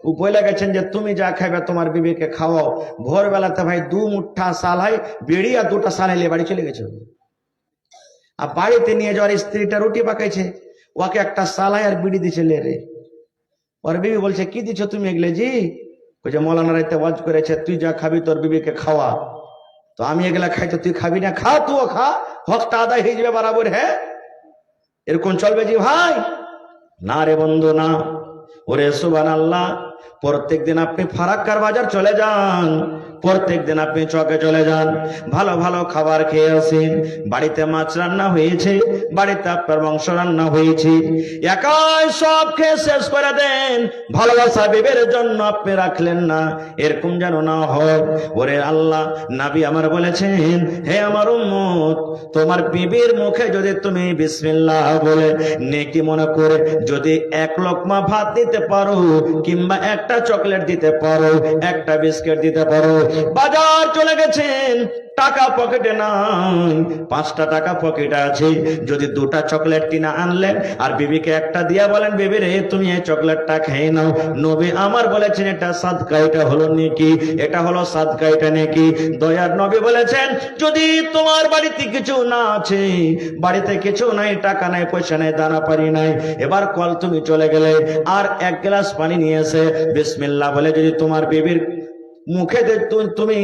Speaker 1: ও বলে গেছেন যে তুমি যা খাবে তোমার বিবিকে খাওয়াও। ভোরবেলাতে ভাই 2 মুঠা সাল হয় বেড়ি আর 2টা সাল এলে বাড়ি চলে গেছে। আর বাড়িতে নিয়ে যাওয়ার স্ত্রীটা রুটি পাকাইছে, ওকে একটা সালাই আর বিড়ি দিছে রে। ওর বিবি বলছে কি দিছো তুমি এগুলো জি? বলছে মৌলানা রাইতে ওয়াজ করেছে তুই যা খাবি তোর বিবিকে খাওয়া, তো আমি এগুলা খাই তো তুই খাবি না, খা তুইও খা, হকটা আদায় হয়ে যাবে বরাবর। হ্যাঁ এরকম চলবে জি ভাই? না রে বন্ধু না। ওরে সুবহানাল্লাহ, প্রত্যেক দিন আপনি ফারাক্কার বাজার চলে যান, প্রত্যেক দিন আপনি চকে চলে যান, ভালো ভালো খাবার খেয়ে আসেন। বাড়িতে মাছ রান্না হয়েছে, বাড়িতে আপনার মাংস রান্না হয়েছে, একাই সব খেয়ে শেষ করে দেন, ভালোবাসা বিবের জন্য আপনি রাখলেন না, এরকম যেন না হয়। ওরে আল্লাহ নবী আমার বলেছেন, হে আমার উম্মত, তোমার বিবির মুখে যদি তুমি বিসমিল্লাহ বলে নেকি মনে করে যদি এক লোকমা ভাত দিতে পারো, কিংবা একটা চকলেট দিতে পারো, একটা বিস্কিট দিতে পারো, বাজার চলে গেছেন, টাকা পকেটে নাই, 5টা টাকা পকেটে আছে, যদি 2টা চকলেট কিনা আনলেন আর বিবিকে একটা দিয়া বলেন বিবি রে তুমি এই চকলেটটা খেয়ে নাও, নবী আমার বলেছেন এটা সাদকা, এটা হলো নেকি, এটা হলো সাদকা, এটা নেকি। দয়ার নবী বলেছেন যদি তোমার বাড়িতে কিছু না আছে, বাড়িতে কিছু নাই, টাকা নাই, পয়সা নাই, দানা পারি নাই, এবার কল তুমি চলে গেলে আর 1 গ্লাস পানি নিয়ে এসে বিসমিল্লাহ বলে যদি তোমার বিবির মুখে তুমি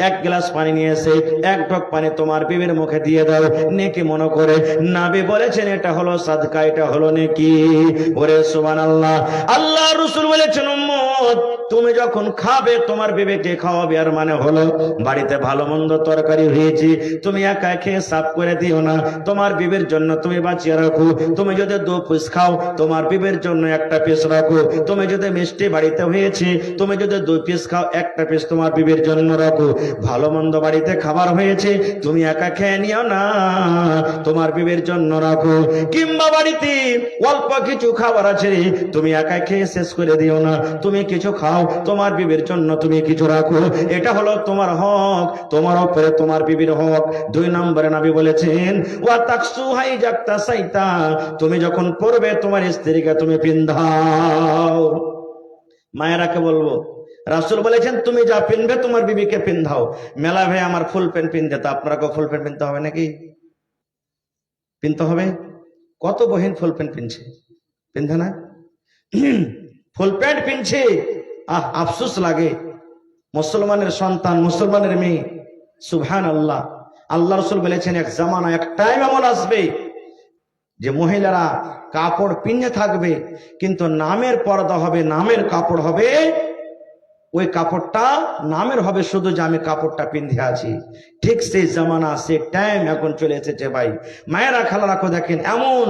Speaker 1: 1 গ্লাস পানি নিয়ে এসে 1 ঢোক পানি তোমার বিবির মুখে দিয়ে দাও, নেকি মনে করে, নবী বলেছেন এটা হলো সাদকা, এটা হলো নেকি। ওরে সুবহানাল্লাহ, আল্লাহ রাসূল বলেছেন উম্মত তুমি যখন খাবে তোমার বিবিকে খাওয়াবে, আর মানে হলো বাড়িতে ভালো মন্দ তরকারি হয়েছে, তুমি একা খেয়ে সাফ করে দিও না, তোমার বিবির জন্য তুমি বাঁচিয়ে রাখো। তুমি যদি 2 পিস খাও তোমার বিবির জন্য 1টা পিস রাখো, তুমি যদি মিষ্টি বাড়িতে হয়েছে তুমি যদি 2 পিস খাও 1টা পিস তোমার বিবির জন্য রাখো। ভালো মন্দ বাড়িতে খাবার হয়েছে তুমি একা খেয়ে নিও না, তোমার বিবির জন্য রাখো। কিংবা বাড়িতে অল্প কিছু খাবার আছে তুমি একা খেয়ে শেষ করে দিও না, তুমি কিছু খাও, তোমার বিবির জন্য তুমি কিছু রাখো, এটা হলো তোমার হক, তোমার উপরে তোমার বিবির হক। 2 নম্বরে নবী বলেছেন ওয়া তাকসু হাই জাক্তা সাইতা, তুমি যখন পড়বে তোমার স্ত্রীকে তুমি পিন্ধাও। মায়েরাকে বলবো, রাসূল বলেছেন তুমি যা পিনবে তোমার বিবিকে পিন্ধাও। মেলা ভাই আমার ফুল প্যান্ট পিনতে, তা আপনাকে ফুল প্যান্ট পিনতে হবে নাকি? পিনতে হবে। কত বহিন ফুল প্যান্ট পিনছে, পিনতে না? ফুল প্যান্ট পিনছে, আফসোস লাগে, মুসলমানের সন্তান, মুসলমানের মেয়ে। সুবহানাল্লাহ, আল্লাহ রাসূল বলেছেন এক জামানা, এক টাইম এমন আসবে যে মহিলারা কাপড় পিনে থাকবে কিন্তু নামের পর্দা হবে, নামের কাপড় হবে, ওই কাপড়টা নামের হবে শুধু যে আমি কাপড়টা পিন্ধে আছি। ঠিক সেই জামানা, সেই টাইম এখন চলে এসেছে ভাই। মায়েরা খালারা দেখেন এমন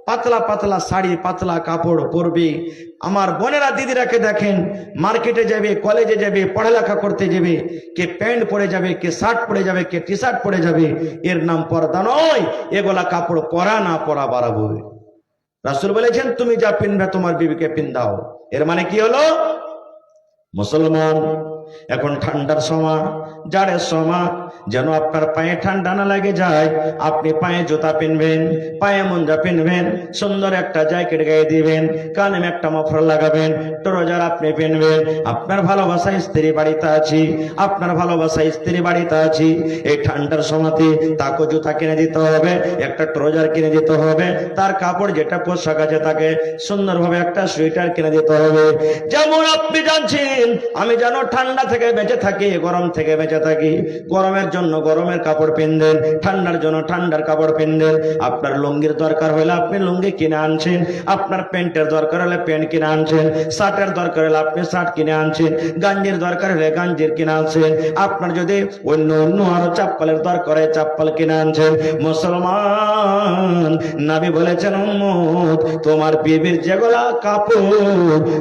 Speaker 1: পাতলা পাতলা শাড়ি, পাতলা কাপড় পরবে। আমার বোনেরা দিদিরাকে দেখেন, মার্কেটে যাবে, কলেজে যাবে, পড়ালেখা করতে যাবে, কে প্যান্ট পরে যাবে, কে শার্ট পরে যাবে, কে টি শার্ট পরে যাবে, এর নাম পর্দা নয়, এগুলা কাপড় পরা না পরা বাড়াবো। রাসূল বলেছেন তুমি যা পিনবে তোমার বিবিকে পিন্ধাও। এর মানে কি হলো? মুসলমান এখন ঠান্ডার সময়, জাড়ের সময়, যেন আপনার পায়ে ঠান্ডা না লাগে যায়, আপনি পায়ে জুতা পিনবেন, পায়ে মোজা পিনবেন, সুন্দর একটা জ্যাকেট গায়ে দিবেন, কানে একটা মফলার লাগাবেন, ট্রাউজার আপনি পিনবেন। আপনার ভালোবাসা স্ত্রী বাড়িতে আছে, আপনার ভালোবাসা স্ত্রী বাড়িতে আছে, এই ঠান্ডার সময়তে তাকে জুতা কিনে দিতে হবে, একটা ট্রাউজার কিনে দিতে হবে, তার কাপড় যেটা পোশাক আছে তাকে সুন্দরভাবে একটা সোয়েটার কিনে দিতে হবে। যেমন আপনি জানছেন আমি যেন ঠান্ডা থেকে বেঁচে থাকি, গরম থেকে বেঁচে থাকি, গরমের জন্য গরমের কাপড় পিনদেন, ঠান্ডার জন্য ঠান্ডার কাপড় পিনদেন। আপনার লুঙ্গির দরকার হলে আপনি লুঙ্গি কিনে আনছেন, আপনার প্যান্টের দরকার হলে প্যান্ট কিনে আনছেন, শার্টের দরকার হলে আপনি শার্ট কিনে আনছেন, গাঞ্জির দরকার হলে গাঞ্জির কিনে আনছেন, আপনার যদি অন্য অন্য আরো চাপ্পালের দরকার হয় চাপ্পাল কিনে আনছেন। মুসলমান, নবী বলেছেন উম্মত তোমার বিবির যেগুলা কাপড়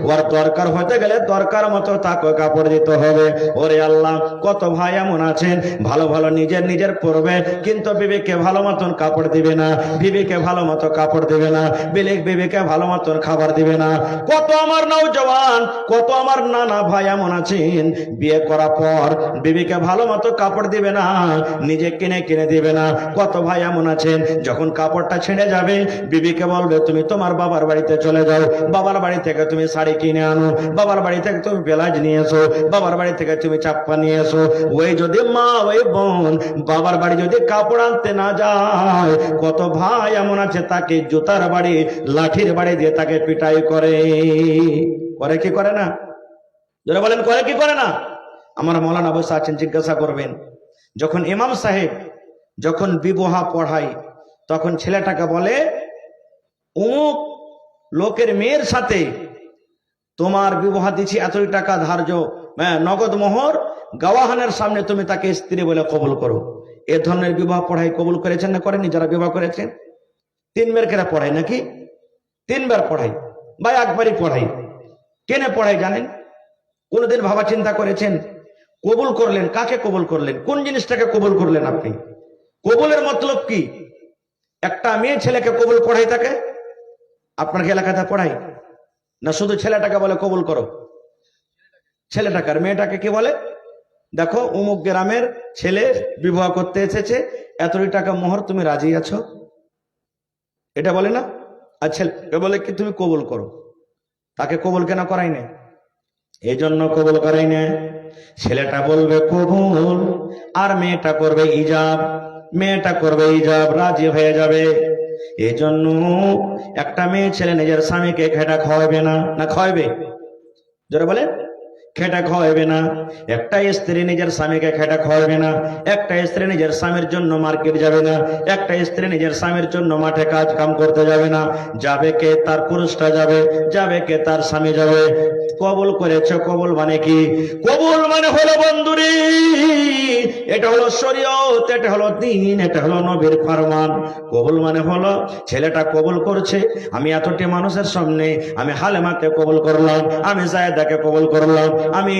Speaker 1: ওর দরকার হতে গেলে দরকার মতো তাকে কাপড় দিতে হবে। ওরে আল্লাহ, কত ভাই এমন আছেন ভালো ভালো নিজের নিজের পরবে কিন্তু বিবিকে ভালো মতন কাপড় দিবে না, বিবিকে ভালো মতো কাপড় দিবে না, বিবিকে ভালো মতন খাবার দিবে না। কত আমার নওজওয়ান, কত আমার নানা ভাই এমন আছেন বিয়ে করার পর বিবিকে ভালো মতো কাপড় দিবে না, নিজে কিনে কিনে দিবে না। কত ভাই এমন আছেন যখন কাপড়টা ছেড়ে যাবে বিবিকে বলবে তুমি তোমার বাবার বাড়িতে চলে যাও, বাবার বাড়ি থেকে তুমি শাড়ি কিনে আনো, বাবার বাড়ি থেকে তুমি ব্লাউজ নিয়ে এসো, বাবার বাবার বাড়ি থেকে তুমি চাপ্পা নিয়ে এসো। ওই যদি মা ওই বোন বাবার বাড়ি যদি কাপড় আনতে না যায়, কত ভাই এমন আছে তাকে জুতার বাড়ি লাঠির বাড়ি দিয়ে তাকে পিটাই করে। করে কি করে না? যারা বলেন করে কি করে না? আমার মৌলানা বসে আছেন, জিজ্ঞাসা করবেন। যখন ইমাম সাহেব যখন বিবাহ পড়ায়, তখন ছেলেটাকে বলে অমুক লোকের মেয়ের সাথে তোমার বিবাহ দিচ্ছি, এতই টাকা ধার্য, নগদ মোহর, গাওয়াহানের সামনে তুমি তাকে স্ত্রী বলে কবুল করো। এ ধরনের বিবাহ পড়াই কবুল করেছেন না করেনি? যারা বিবাহ করেছেন 3 বার করে পড়ায় নাকি? 3 বার পড়াই বা একবারই পড়াই? কেনে পড়াই জানেন? কোনদিন ভাবা চিন্তা করেছেন? কবুল করলেন, কাকে কবুল করলেন? কোন জিনিসটাকে কবুল করলেন আপনি? কবুলের মতলব কি? একটা মেয়ে ছেলেকে কবুল পড়াই তাকে আপনার এলাকাতে পড়াই না? শুধু ছেলেটাকে বলে কবুল করো, ছেলেটাকে। আর মেয়েটাকে কি বলে? দেখো অমুক গ্রামের ছেলে বিবাহ করতে এসেছে, এতই টাকা মোহর, তুমি রাজি আছো? এটা বলে না? আর ছেলে বলে কি তুমি কবুল করো। তাকে কবুল কেন করাই না? এই জন্য কবুল করাই না, ছেলেটা বলবে কবুল আর মেয়েটা করবে ইজাব। মেয়েটা করবে ইজাব, রাজি হয়ে যাবে। এই জন্য একটা মেয়ে ছেলে নিজের স্বামীকে খেটা খাওয়াবে না? না খাওয়াবে? যারা বলেন খেটা খাওয়াবে না। একটা স্ত্রী নিজের স্বামীকে খেটা খাওয়াবে না। একটা স্ত্রী নিজের স্বামীর জন্য মার্কেট যাবে না। একটা স্ত্রী নিজের স্বামীর জন্য মাঠে কাজ কাম করতে যাবে না। যাবে কে? তার পুরুষটা যাবে। যাবে কে? তার স্বামী যাবে। কবুল করেছে। কবুল মানে কি? কবুল মানে হলো বন্ধুরে, এটা হলো শরীয়ত, এটা হলো দ্বীন, এটা হলো নবীর ফরমান। কবুল মানে হলো ছেলেটা কবুল করছে, আমি এতটি মানুষের সামনে আমি হালেমাকে কবুল করলাম, আমি জায়েদাকে কবুল করলাম, আমি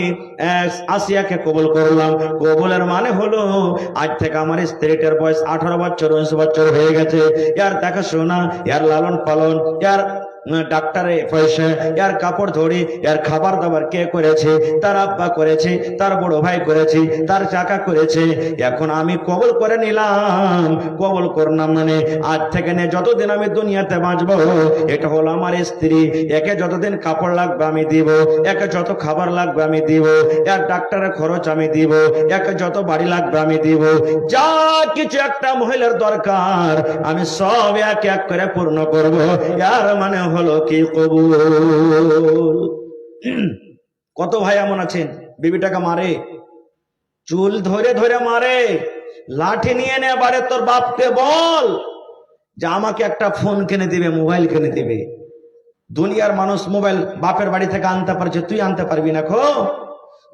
Speaker 1: আসিয়াকে কবুল করলাম। কবুলের মানে হলো আজ থেকে আমার স্ত্রীটার বয়স 18 বছর 19 বছর হয়ে গেছে, ইয়ার দেখাশোনা, ইয়ার লালন পালন, ইয়ার ডাক্তারে পয়সা, ইয়ার কাপড় ধরি, ইয়ার খাবার দাবার কে করেছে? তার আব্বা করেছে, তার বড় ভাই করেছে, তার চাকা করেছে। এখন আমি কবুল করে নিলাম। কবুল করলাম মানে আজ থেকে নিয়ে যতদিন আমি দুনিয়াতে বাঁচবো, এটা হলো আমার স্ত্রী। একে যতদিন কাপড় লাগবে আমি দিব, একে যত খাবার লাগবে আমি দিব, এর ডাক্তারের খরচ আমি দিব, একে যত বাড়ি লাগবে আমি দিব, যা কিছু একটা মহিলার দরকার আমি সব এক এক করে পূর্ণ করব। ইয়ার মানে হলো কি কবুল। কত ভাই এমন আছেন বিবিটাকে মারে, চুল ধরে ধরে মারে, লাঠি নিয়ে নে, বারে তোর বাপকে বল যে আমাকে একটা ফোন কিনে দিবে, মোবাইল কিনে দিবে। দুনিয়ার মানুষ মোবাইল বাপের বাড়ি থেকে আনতে পারছে, তুই আনতে পারবি না? খো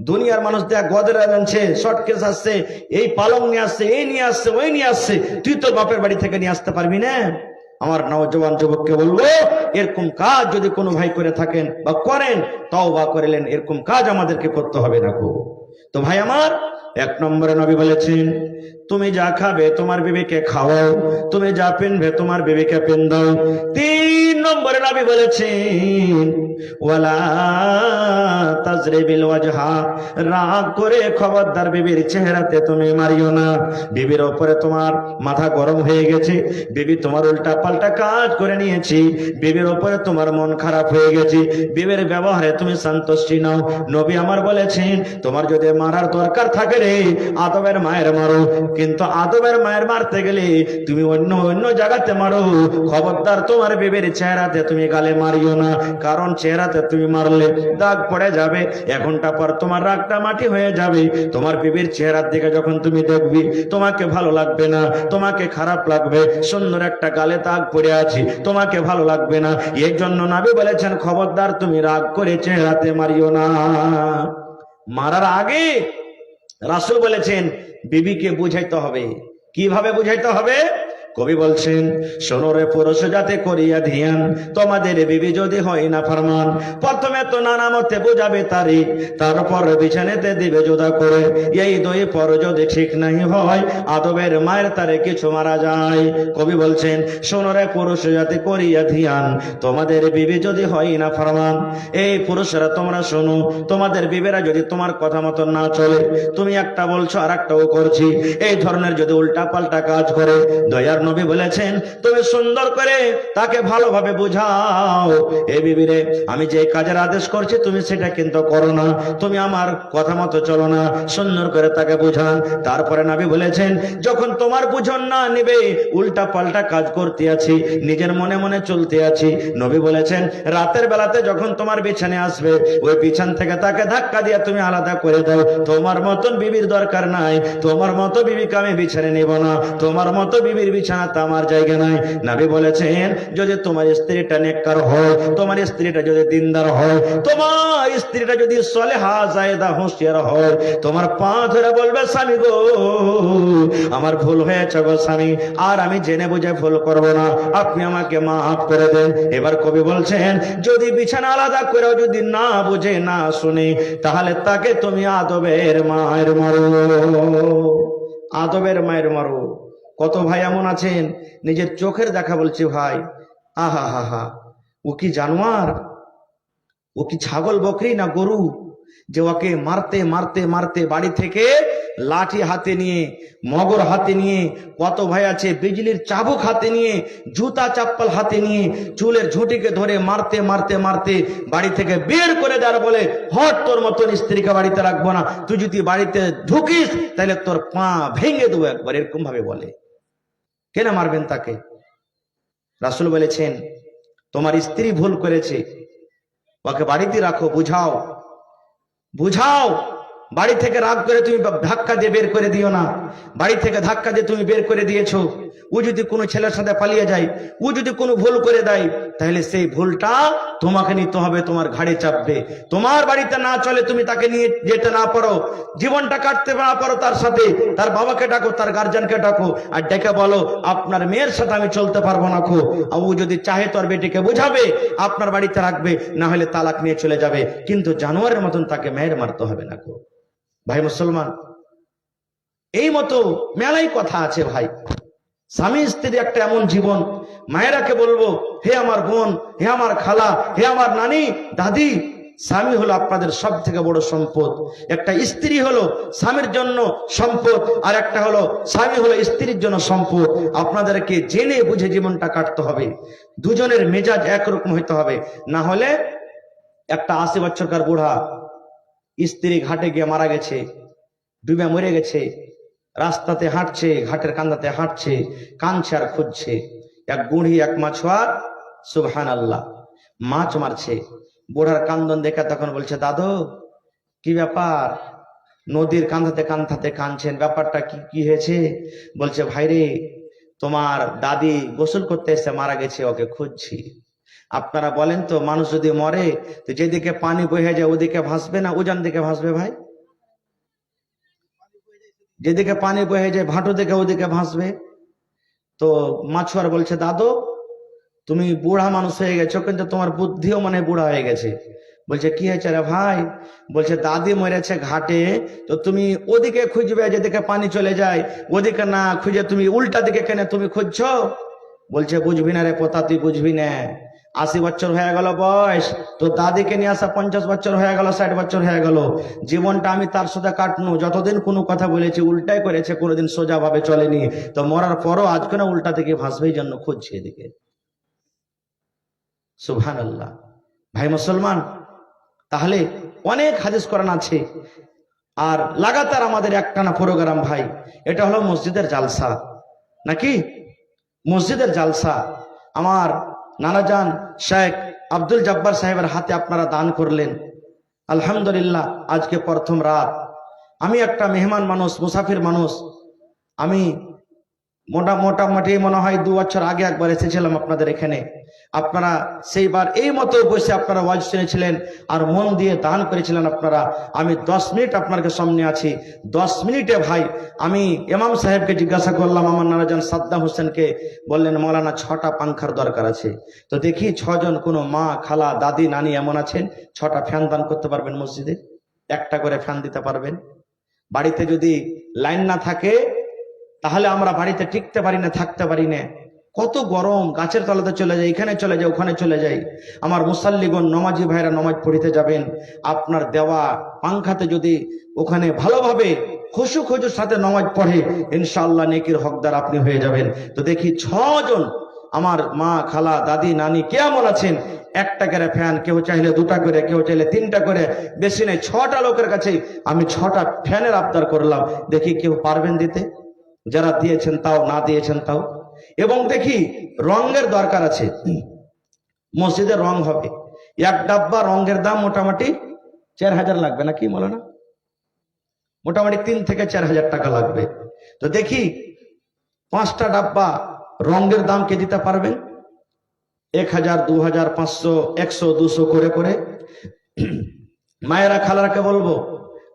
Speaker 1: দুনিয়ার মানুষ দেখ গদরেজ আনছে, শর্টকেস আসছে, এই পালং নিয়ে আসছে, এই নিয়ে আসছে, ওই নিয়ে আসছে, তুই তোর বাপের বাড়ি থেকে নিয়ে আসতে পারবি না? আমার নওজোয়ান যুবককে বলবো, এরকম কাজ যদি কোনো ভাই করে থাকেন বা করেন, তওবা করিলেন, এরকম কাজ আমাদেরকে করতে হবে না। তো ভাই আমার, 1 নম্বরে নবী বলেছেন তুমি যা খাবে তোমার বিবিকে খাওয়াও, তুমি যা পিনবে তোমার বিবিকে পিন দাও। 3 নম্বরে নবী বলেছেন ওয়ালা তাজরিবিল ওয়াজহা, রাগ করে খবরদার বিবির চেহারাতে তুমি মারিও না। বিবির উপরে তোমার মাথা গরম হয়ে গেছে, বিবি তোমার উল্টা পাল্টা কাজ করে নিয়েছি, বিবির উপরে তোমার মন খারাপ হয়ে গেছে, বিবির ব্যবহারে তুমি সন্তুষ্টি নাও। নবী আমার বলেছেন তোমার যদি মারার দরকার থাকে রে, আদবের মায়ের মারো, কিন্তু আদবের মায়ের মারতে গেলে তুমি অন্য অন্য জায়গাতে মারো। খবরদার তোমার বিবির চেহারাতে তুমি গালে মারিও না, কারণ চেহারাতে তুমি মারলে দাগ পড়ে যাবে, 1 ঘন্টা পর তোমার রাগটা মাটি হয়ে যাবে। তোমার বিবির চেহারার দিকে যখন তুমি দেখবি তোমাকে ভালো লাগবে না, তোমাকে খারাপ লাগবে। সুন্দর একটা গালে দাগ পড়ে আছে, তোমাকে ভালো লাগবে না। এই জন্য নবী বলেছেন খবরদার তুমি রাগ করে চেহারাতে মারিও না। মারার আগে রাসূল বলেছেন বিবিকে বুঝাইতে হবে। কিভাবে বুঝাইতে হবে? কবি বলছেন শোনো রে পুরুষ জাতে করিয়া ধ্যান, তোমাদের বিবি যদি হয় না ফরমান, প্রথমে তো নানা মতে বুঝাবে তারি, তারপর বিছানেতে দিবে জুদা করে। এই 2 পর যদি ঠিক নাই হয়, আদবের মায়ের তারে কিছু মারা যায়। কবি বলছেন শোনো রে পুরুষ জাতে করিয়া ধ্যান, তোমাদের বিবি যদি হয় না ফরমান। এই পুরুষরা তোমরা শোনো, তোমাদের বিবিরা যদি তোমার কথা মতো না চলে, তুমি একটা বলছো আর একটাও করছি, এই ধরনের যদি উল্টা পাল্টা কাজ করে, দয়ার নবী বলেছেন তুমি সুন্দর করে তাকে ভালোভাবে বুঝাও, এ বিবিরে আমি যে কাজের আদেশ করছি তুমি সেটা কিন্তু করো না, তুমি আমার কথা মতো চলো না, সুন্দর করে তাকে বুঝান। তারপরে নবী বলেছেন যখন তোমার বুঝন না নিবে, উল্টা পাল্টা কাজ করতে আছি, নিজের মনে মনে চলতে আছি, নবী বলেছেন রাতের বেলাতে যখন তোমার বিছানে আসবে ওই বিছান থেকে তাকে ধাক্কা দিয়ে তুমি আলাদা করে দাও। তোমার মতন বিবির দরকার নাই, তোমার মতো বিবিকে আমি বিছানে নেব না, তোমার মতো বিবির বিছানাতে আমার জায়গা নাই। নবী বলেছেন যদি তোমার স্ত্রীটা নেককার হয়, তোমার স্ত্রীটা যদি দিনদার হয়, তোমার স্ত্রীটা যদি সলেহা জায়েদা হুঁশিয়ার হয়, তোমার পা ধরে বলবে স্বামী গো আমার ভুল হয়েছে গো স্বামী, আর আমি জেনে বুঝে ভুল করব না, আপনি আমাকে মাফ করে দেন। এবার কবি বলছেন যদি বিছানা আলাদা করেও যদি না বুঝে না শুনে, তাহলে তাকে তুমি আদবের মায়ের মারো, আদবের মায়ের মারো। কত ভাই এমন আছেন নিজের চোখের দেখা বলছে ভাই আহা হা হা ও কি জানোয়ার, ও কি ছাগল বকরি না গরু, যে ওকে মারতে মারতে মারতে বাড়ি থেকে লাঠি হাতে নিয়ে, মগর হাতে নিয়ে, কত ভাই আছে বিজলির চাবুক হাতে নিয়ে, জুতা চাপ্পল হাতে নিয়ে, চুলের ঝুঁটিকে ধরে মারতে মারতে মারতে বাড়ি থেকে বের করে দেওয়ার বলে হট তোর মতন স্ত্রীকে বাড়িতে রাখবো না, তুই যদি বাড়িতে ঢুকিস তাহলে তোর পা ভেঙে দেবো একবার, এরকম ভাবে বলে। কেন মারবেন তাকে? রাসূল বলেছেন তোমার স্ত্রী ভুল করেছে, ওকে বাড়িতে রাখো, বুঝাও বুঝাও, বাড়ি থেকে রাগ করে তুমি ধাক্কা দিয়ে বের করে দিও না। বাড়ি থেকে ধাক্কা দিয়ে তুমি বের করে দিয়েছো, ও যদি কোনো ছেলের সাথে পালিয়ে যায়, ও যদি কোনো ভুল করে দেয়, তাহলে সেই ভুলটা তোমাকে নিতে হবে, তোমার ঘাড়ে চাপবে। তোমার বাড়িতে না চলে, তুমি তাকে নিয়ে যেতে না পারো, জীবনটা কাটতে না পারো তার সাথে, তার বাবাকে ডাকো, তার গার্জিয়ানকে ডাকো, আর ডেকে বলো আপনার মেয়ের সাথে আমি চলতে পারবো না খো। ও যদি চাহে তোর বেটিকে বুঝাবে, আপনার বাড়িতে রাখবে, না হলে তালাক নিয়ে চলে যাবে, কিন্তু জানোয়ারের মতন তাকে মেয়ের মারতে হবে না খো। ভাই মুসলমান, এই মতো মেলাই কথা আছে ভাই। স্বামী স্ত্রী একটা এমন জীবন, মায়েরাকে বলবো হে আমার বোন, হে আমার খালা, হে আমার নানি দাদি, স্বামী হলো আপনাদের সব থেকে বড় সম্পদ। একটা স্ত্রী হলো স্বামীর জন্য সম্পদ, আর একটা হলো স্বামী হলো স্ত্রীর জন্য সম্পদ। আপনাদেরকে জেনে বুঝে জীবনটা কাটতে হবে, দুজনের মেজাজ একরকম হইতে হবে, না হলে একটা 80 বছরকার বুড়া স্ত্রী ঘাটে গিয়ে মারা গেছে, ডুবে মরে গেছে, রাস্তাতে হাঁটছে, ঘাটের কান্দাতে হাঁটছে, কাঁদছে আর খুঁজছে, এক বুড়ি এক মাছোয়ার সুবহানাল্লাহ মাছ মারছে। বুড়ার কান্দন দেখে তখন বলছে দাদু কি ব্যাপার, নদীর কান্দাতে কান্দাতে কাঁদছেন, ব্যাপারটা কি কি হয়েছে? বলছে ভাইরে তোমার দাদি গোসল করতে এসে মারা গেছে, ওকে খুঁজছি। আপনারা বলেন তো মানুষ যদি মরে তো যেদিকে পানি বয়ে যায় ওদিকে ভাসবে না উজান দিকে ভাসবে ভাই? যেদিকে পানি বয়ে যায় ভাটো দিকে ওদিকে ভাসবে। তো মাছুয়ার বলছে দাদু তুমি বুড়া মানুষ হয়ে গেছো, কিন্তু তোমার বুদ্ধিও মানে বুড়া হয়ে গেছে। বলছে কি হয়েছে রে ভাই? বলছে দাদি মরেছে ঘাটে, তো তুমি ওদিকে খুঁজবে যেদিকে পানি চলে যায়, ওদিকে না খুঁজে তুমি উল্টা দিকে কেন তুমি খুঁজছো? বলছে বুঝবি না রে পোতা, তুই বুঝবি না, 80 বছর হয়ে গেল বয়স, তো দাদিকে নিয়ে আসা 50 বছর হয়ে গেল, 60 বছর হয়ে গেল, জীবনটা আমি তার সাথে কাটনু, যতদিন কোনো কথা বলেছি উল্টাই করেছে, কোনোদিন সোজা ভাবে চলেনি, তো মরার পরও আজকে না উল্টা থেকে ভাসবেই জন্য খুঁজছে এদিকে। সুবহানাল্লাহ। ভাই মুসলমান, তাহলে অনেক হাদিস কোরআন আছে, আর লাগাতার আমাদের একটানা প্রোগ্রাম ভাই, এটা হলো মসজিদের জালসা নাকি? মসজিদের জালসা। আমার নানাজান শেখ আব্দুল জব্বার সাহেবের হাতে আপনারা দান করলেন, আলহামদুলিল্লাহ। আজকে প্রথম রাত, আমি একটা মেহমান মানুষ, মুসাফির মানুষ, আমি মোটামুটি মনে হয় 2 বছর আগে একবার এসেছিলাম আপনাদের এখানে। আপনারা সেইবার এই মতো বসে আপনারা ওয়াজ শুনেছিলেন আর মন দিয়ে দান করেছিলেন আপনারা। আমি 10 মিনিট আপনাদের সামনে আছি, 10 মিনিটে ভাই আমি ইমাম সাহেবকে জিজ্ঞাসা করলাম, আমার নানাজান সাদ্দাম হোসেনকে, বললেন মৌলানা 6টা পাংখার দরকার আছে। তো দেখি 6 জন কোনো মা খালা দাদি নানি এমন আছেন 6টা ফ্যান দান করতে পারবেন মসজিদে, একটা করে ফ্যান দিতে পারবেন। বাড়িতে যদি লাইন না থাকে তাহলে আমরা বাড়িতে টিকতে পারি না, থাকতে পারি না, কত গরম, গাছের তলাতে চলে যাই, এখানে চলে যাই, ওখানে চলে যাই। আমার মুসাল্লিগণ নমাজি ভাইরা নমাজ পড়িতে যাবেন, আপনার দেওয়া পাংখাতে যদি ওখানে ভালোভাবে খুশু খুজুর সাথে নামাজ পড়ে, ইনশাআল্লাহ নেকির হকদার আপনি হয়ে যাবেন। তো দেখি 6 জন আমার মা, খালা, দাদি, নানি কেমন আছেন? একটা করে ফ্যান, কেউ চাইলে 2টা করে, কেউ চাইলে 3টা করে, বেশি নেই 6টা লোকের কাছে আমি 6টা ফ্যানের আবদার করলাম। দেখি কেউ পারবেন দিতে? যারা দিয়েছেন তাও, না দিয়েছেন তাও। এবং দেখি রঙের দরকার আছে, মসজিদের রং হবে, এক ডাব্বা রঙের দাম মোটামুটি 4000 লাগবে নাকি মৌলানা? মোটামুটি 3 থেকে 4000 টাকা লাগবে। তো দেখি 5টা ডাব্বা রঙের দাম কে দিতে পারবেন? 1000, 2000, 500, 100, 200 করে করে। মায়েরা, খালারাকে বলবো,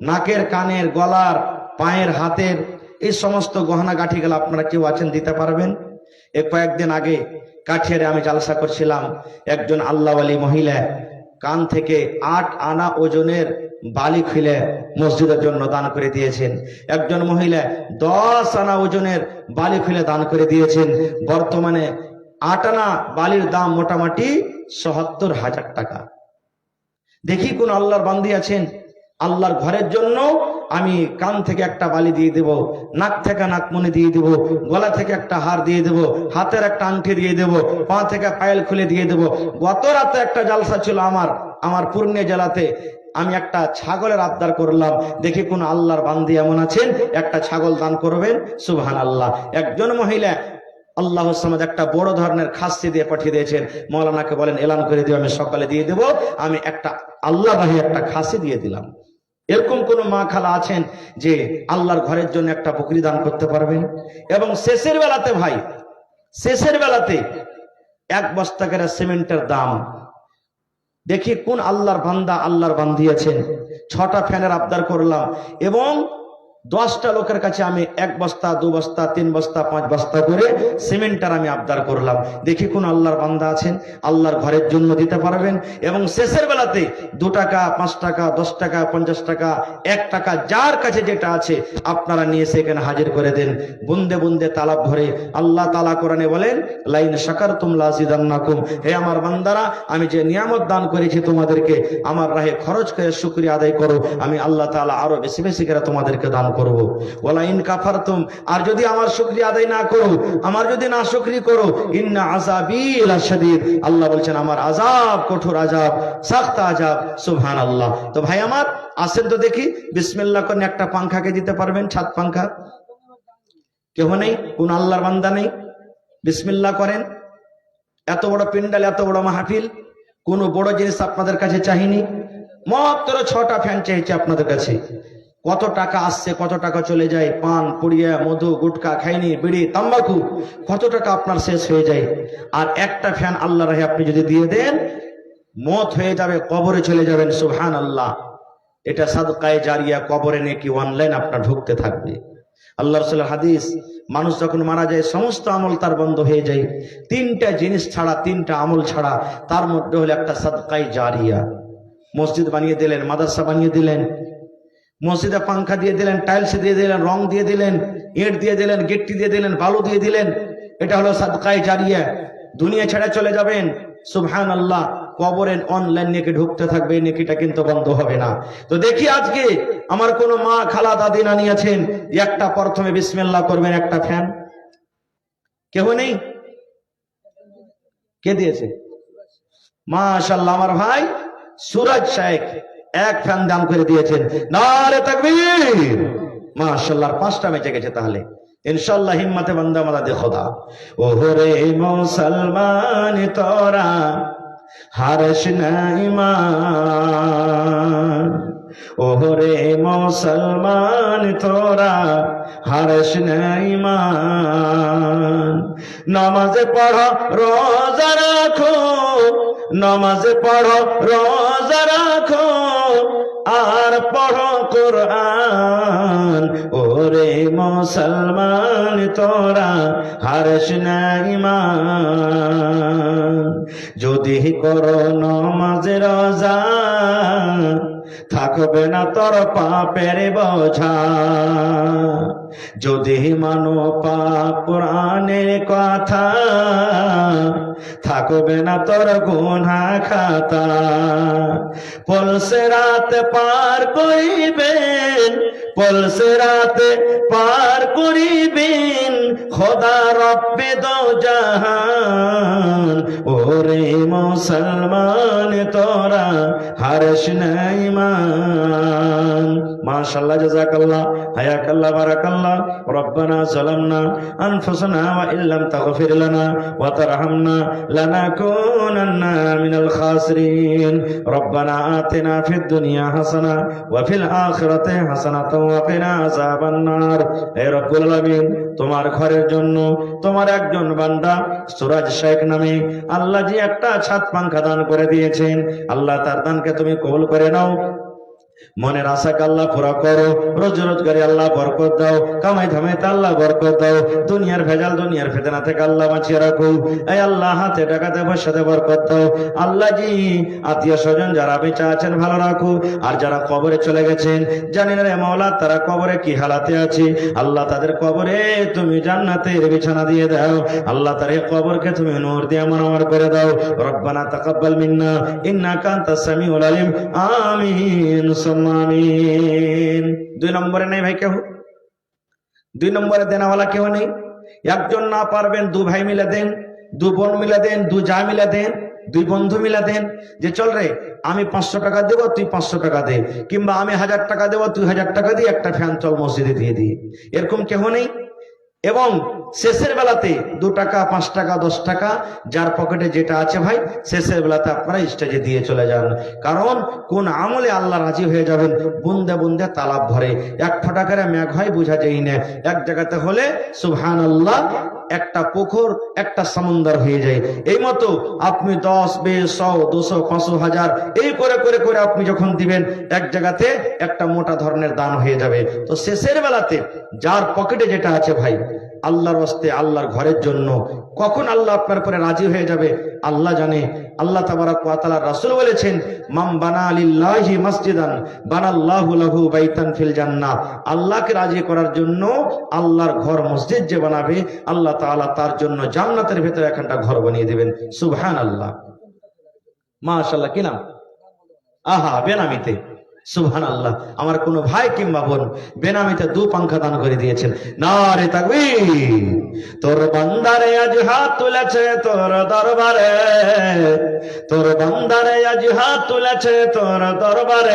Speaker 1: নাকের, কানের, গলার, পায়ের, হাতের এই সমস্ত গহনা গাঠি গেলে আপনারা কেউ আছেন দিতে পারবেন? কয়েকদিন আগে কাঠিয়ারে আমি জালসা করছিলাম, একজন আল্লাহওয়ালি মহিলা কান থেকে 8 আনা ওজনের বালি খুলে মসজিদের জন্য দান করে দিয়েছেন। একজন মহিলা 10 আনা ওজনের বালি খুলে দান করে দিয়েছেন। বর্তমানে 8 আনা বালির দাম মোটামুটি ৭০,০০০ টাকা। দেখি কোন আল্লাহর বান্দি আছেন, আল্লাহর ঘরের জন্য আমি কান থেকে একটা বালি দিয়ে দেব, নাক থেকে নাকমণি দিয়ে দেব, গলা থেকে একটা হার দিয়ে দেব, হাতের একটা আংটি দিয়ে দেব, পা থেকে পায়েল খুলে দিয়ে দেব। গত রাতে একটা জালসা ছিল আমার পূর্ণিয়া জেলাতে, আমি একটা ছাগলের আবদার করলাম। দেখি কোন আল্লাহর বান্দি এমন আছেন একটা ছাগল দান করবেন? সুবহানাল্লাহ। একজন মহিলা আল্লাহ সমাজ একটা বড় ধরনের খাসি দিয়ে পাঠিয়ে দিয়েছেন। মৌলানাকে বলেন এলান করে দিও, আমি সকালে দিয়ে দেব। আমি একটা আল্লাহবাহী একটা খাসি দিয়ে দিলাম। এরকম কোন মা, খালা আছেন যে আল্লাহর ঘরের জন্য একটা বকরি দান করতে পারবেন? এবং শেষের বেলাতে ভাই, শেষের বেলাতে 1 বস্তা করে সিমেন্টের দাম, দেখি কোন আল্লাহর বান্দা, আল্লাহর বান্দি আছেন। 6টা ফ্যানের আবদার করলাম এবং 10টা লোকের কাছে আমি 1 বস্তা, 2 বস্তা, 3 বস্তা, 5 বস্তা করে সিমেন্টের আমি আবদার করলাম। দেখি কোন আল্লাহর বান্দা আছেন আল্লাহর ঘরের জন্য দিতে পারবেন। এবং শেষের বেলাতে 2 টাকা, 5 টাকা, 10 টাকা, 50 টাকা, 1 টাকা, যার কাছে যেটা আছে আপনারা নিয়ে সেখানে হাজির করে দেন। বুন্দে বুন্দে তালাব ভরে। আল্লাহ তাআলা কোরআনে বলেন, লাইন শাকারতুম লাযিদান্নাকুম। হে আমার বান্দারা, আমি যে নিয়ামত দান করেছি তোমাদেরকে, আমার রাহে খরচ করে শুকরিয়া আদায় করো, আমি আল্লাহ তাআলা আরো বেশি বেশি করে তোমাদেরকে দান করব। ওয়ালা ইন কাফারতুম, আর যদি আমার শুকরিয়া আদায় না করো, আমার যদি না শুকরি করো, ইন্না আযাবি লাশাদীদ, আল্লাহ বলছেন আমার আযাব কঠোর আযাব, সখত আযাব। সুবহানাল্লাহ। তো ভাই আমার আসেন তো দেখি, বিসমিল্লাহ করে একটা পাংখাকে দিতে পারবেন? ছাদ পাংখা কেউ নেই? কোন আল্লাহর বান্দা নেই? বিসমিল্লাহ করেন। এত বড় পিন্ডাল, এত বড় মাহফিল, কোন বড় জিনিস আপনাদের কাছে চাইনি, মাত্র 6টা ফ্যান চাইছে আপনাদের কাছে। কত টাকা আসছে, কত টাকা চলে যায়, পান, পুড়িয়া, মধু, গুটকা, খাইনি, বিড়ি, তাম্বাকু, কত টাকা আপনার শেষ হয়ে যায়। আর একটা ফ্যান আল্লাহর রাহে আপনি যদি দিয়ে দেন, মত হয়ে যাবে, কবরে চলে যাবেন। সুবহানাল্লাহ। এটা সাদকায়ে জারিয়া, কবরে নেকি অনলাইন আপনার ঢুকতে থাকবে। আল্লাহ রাসূলের হাদিস, মানুষ যখন মারা যায় সমস্ত আমল তার বন্ধ হয়ে যায়, 3টা জিনিস ছাড়া, 3টা আমল ছাড়া। তার মধ্যে হলো একটা সাদকায়ে জারিয়া। মসজিদ বানিয়ে দিলেন, মাদ্রাসা বানিয়ে দিলেন, মসজিদে পাংখা দিয়ে দিলেন, টাইলস দিয়ে দিলেন, রং দিয়ে দিলেন, ইট দিয়ে দিলেন, গিট্টি দিয়ে দিলেন, বালু দিয়ে দিলেন, এটা হলো সাদকায়ে জারিয়া। দুনিয়া ছেড়ে চলে যাবেন, সুবহানাল্লাহ, কবরের অনলাইন নেকি ঢুকতে থাকবে, নেকিটা কিন্তু বন্ধ হবে না। তো দেখি আজকে আমার কোন মা, খালা, দাদি, নানি আছেন, একটা প্রথমে বিসমিল্লাহ করবেন। একটা ফ্যান কেউ নেই? কে দিয়েছে? মাশাআল্লাহ, আমার ভাই সুরাজ শেখ 1 ফ্যান দান করে দিয়েছেন। নারে তাকবীর। মাশাআল্লাহ, 5টা বেঁচে গেছে। তাহলে ইনশাআল্লাহ হিম্মতে বান্দা মাদাদে খোদা। ওহরে মুসলমান তোরা হারশ না ঈমান, ওহরে মুসলমান তোরা হারশ না ঈমান। নামাজে পড়ো, রোজা রাখো, নামাজে পড়ো, রোজা রাখো, আর পড়ো কোরআন। ওরে মুসলমান তোরা হারশ না ঈমান। যদি করো নামাজ রোজা, থাকবে না তোর পাপের বোঝা। যদি মানো পাক কোরআনের কথা, থাকবে না তোর গুনাহ খাতা। পলসে রাত পার করিবেন, পলসে রাত পার করিবেন, খোদা রব্বে দো জাহান। ওরে মুসলমান তোরা হারিস না ঈমান। মাশাআল্লাহ, জাযাকাল্লাহ, হায়াকাল্লাহ, বারাকাল্লাহ। রব্বানা যালামনা আনফুসানা ওয়া ইল্লাম তাগফির লানা ওয়া তারহামনা লানাকুনান্না মিনাল খাসিরিন। রব্বানা আতিনা ফিদ দুনিয়া হাসানা ওয়া ফিল আখিরাতি হাসানাতাও ওয়া কিনা আযাবান নার। হে রব্বুল আলামিন, তোমার ঘরের জন্য তোমার একজন বান্দা সুরাজ শেখ নামে আল্লাহ জি একটা ছাদ পাঙ্খা দান করে দিয়েছেন। আল্লাহ তার দানকে তুমি কবুল করে নাও। মনের আশাকে আল্লাহ পুরা করো, রোজ রোজগারে আল্লাহ বরকত দাও, কামাই ধামাইতে আল্লাহ বরকত দাও, দুনিয়ার ভেজাল দুনিয়ার ফিতনা থেকে আল্লাহ বাঁচিয়ে রাখো। এই আল্লাহ হাতে টাকাতে পয়সাতে বরকত দাও। আল্লাহ জি আত্মীয় স্বজন যারা বেঁচে আছেন ভালো রাখো, আর যারা কবরে চলে গেছেন জানি না রে মাওলা তারা কবরে কি হালাতে আছে। আল্লাহ তাদের কবরে তুমি জান্নাতের বিছানা দিয়ে দাও। আল্লাহ তার এই কবরকে তুমি নূর দিয়ে মনোহর করে দাও। রব্বানা তাকাব্বাল মিন্না ইন্নাকা আনতাস সামিউল আলিম। আমিন আমিন। 2 নম্বরে নেই ভাই কেউ, 2 নম্বরে দেনাওয়ালা কেউ নেই। একজন না পারবেন 2 ভাই মিলে দেন, 2 বোন মিলে দেন, 2 যা মিলে দেন, 2 বন্ধু মিলে দেন। যে চল রে আমি 500 টাকা দেব, তুই 500 টাকা দে, কিংবা আমি 1000 টাকা দেব, তুই 1000 টাকা দিয়ে একটা ফ্যান চল মসজিদে দিয়ে দিই। এরকম কেউ নেই। এবং শেষের বেলাতে 2 টাকা 5 টাকা 10 টাকা যার পকেটে যেটা আছে ভাই, শেষের বেলাতে আপনারা স্টেজে দিয়ে চলে যান। কারণ কোন আমলে আল্লাহ রাজি হয়ে যাবেন, বুন্দে বুন্দে তালাব ভরে। 1 ফোঁটা করে মেঘ হয় বোঝা যায় না, এক জায়গাতে হলে সুবহানাল্লাহ একটা পুকুর একটা সমুদ্র হয়ে যায়। এই মতো আপনি 10 20 100 200 500 1000 এই করে করে করে আপনি যখন দিবেন, এক জায়গাতে একটা মোটা ধরনের দান হয়ে যাবে। তো শেষের বেলাতে যার পকেটে যেটা আছে ভাই, আল্লাহর রাস্তে আল্লাহর ঘরের জন্য কখন আল্লাহ আপনার উপরে রাজি হয়ে যাবে আল্লাহ জানে। আল্লাহ তাবারাক ওয়া তাআলা রাসূল বলেছেন, মান বানা লিল্লাহি মসজিদান বানাল্লাহু লাহু বাইতান ফিল জান্নাহ। আল্লাহকে রাজি করার জন্য আল্লাহর ঘর মসজিদ যে বানাবে, আল্লাহ তাআলা তার জন্য জান্নাতের ভিতরে একটা ঘর বানিয়ে দিবেন। সুবহানাল্লাহ, মাশাআল্লাহ। কি নাম? আহা, বেনামিতে। সুবহানাল্লাহ। আমার কোন ভাই কিংবা বোন বেনামিতে 2 পাঙ্খা দান করে দিয়েছেন। নারে তাকবীর। তোর বান্দারে আজ হাত তুলেছে তোর দরবারে, তোর বান্দারে আজ হাত তুলেছে তোর দরবারে।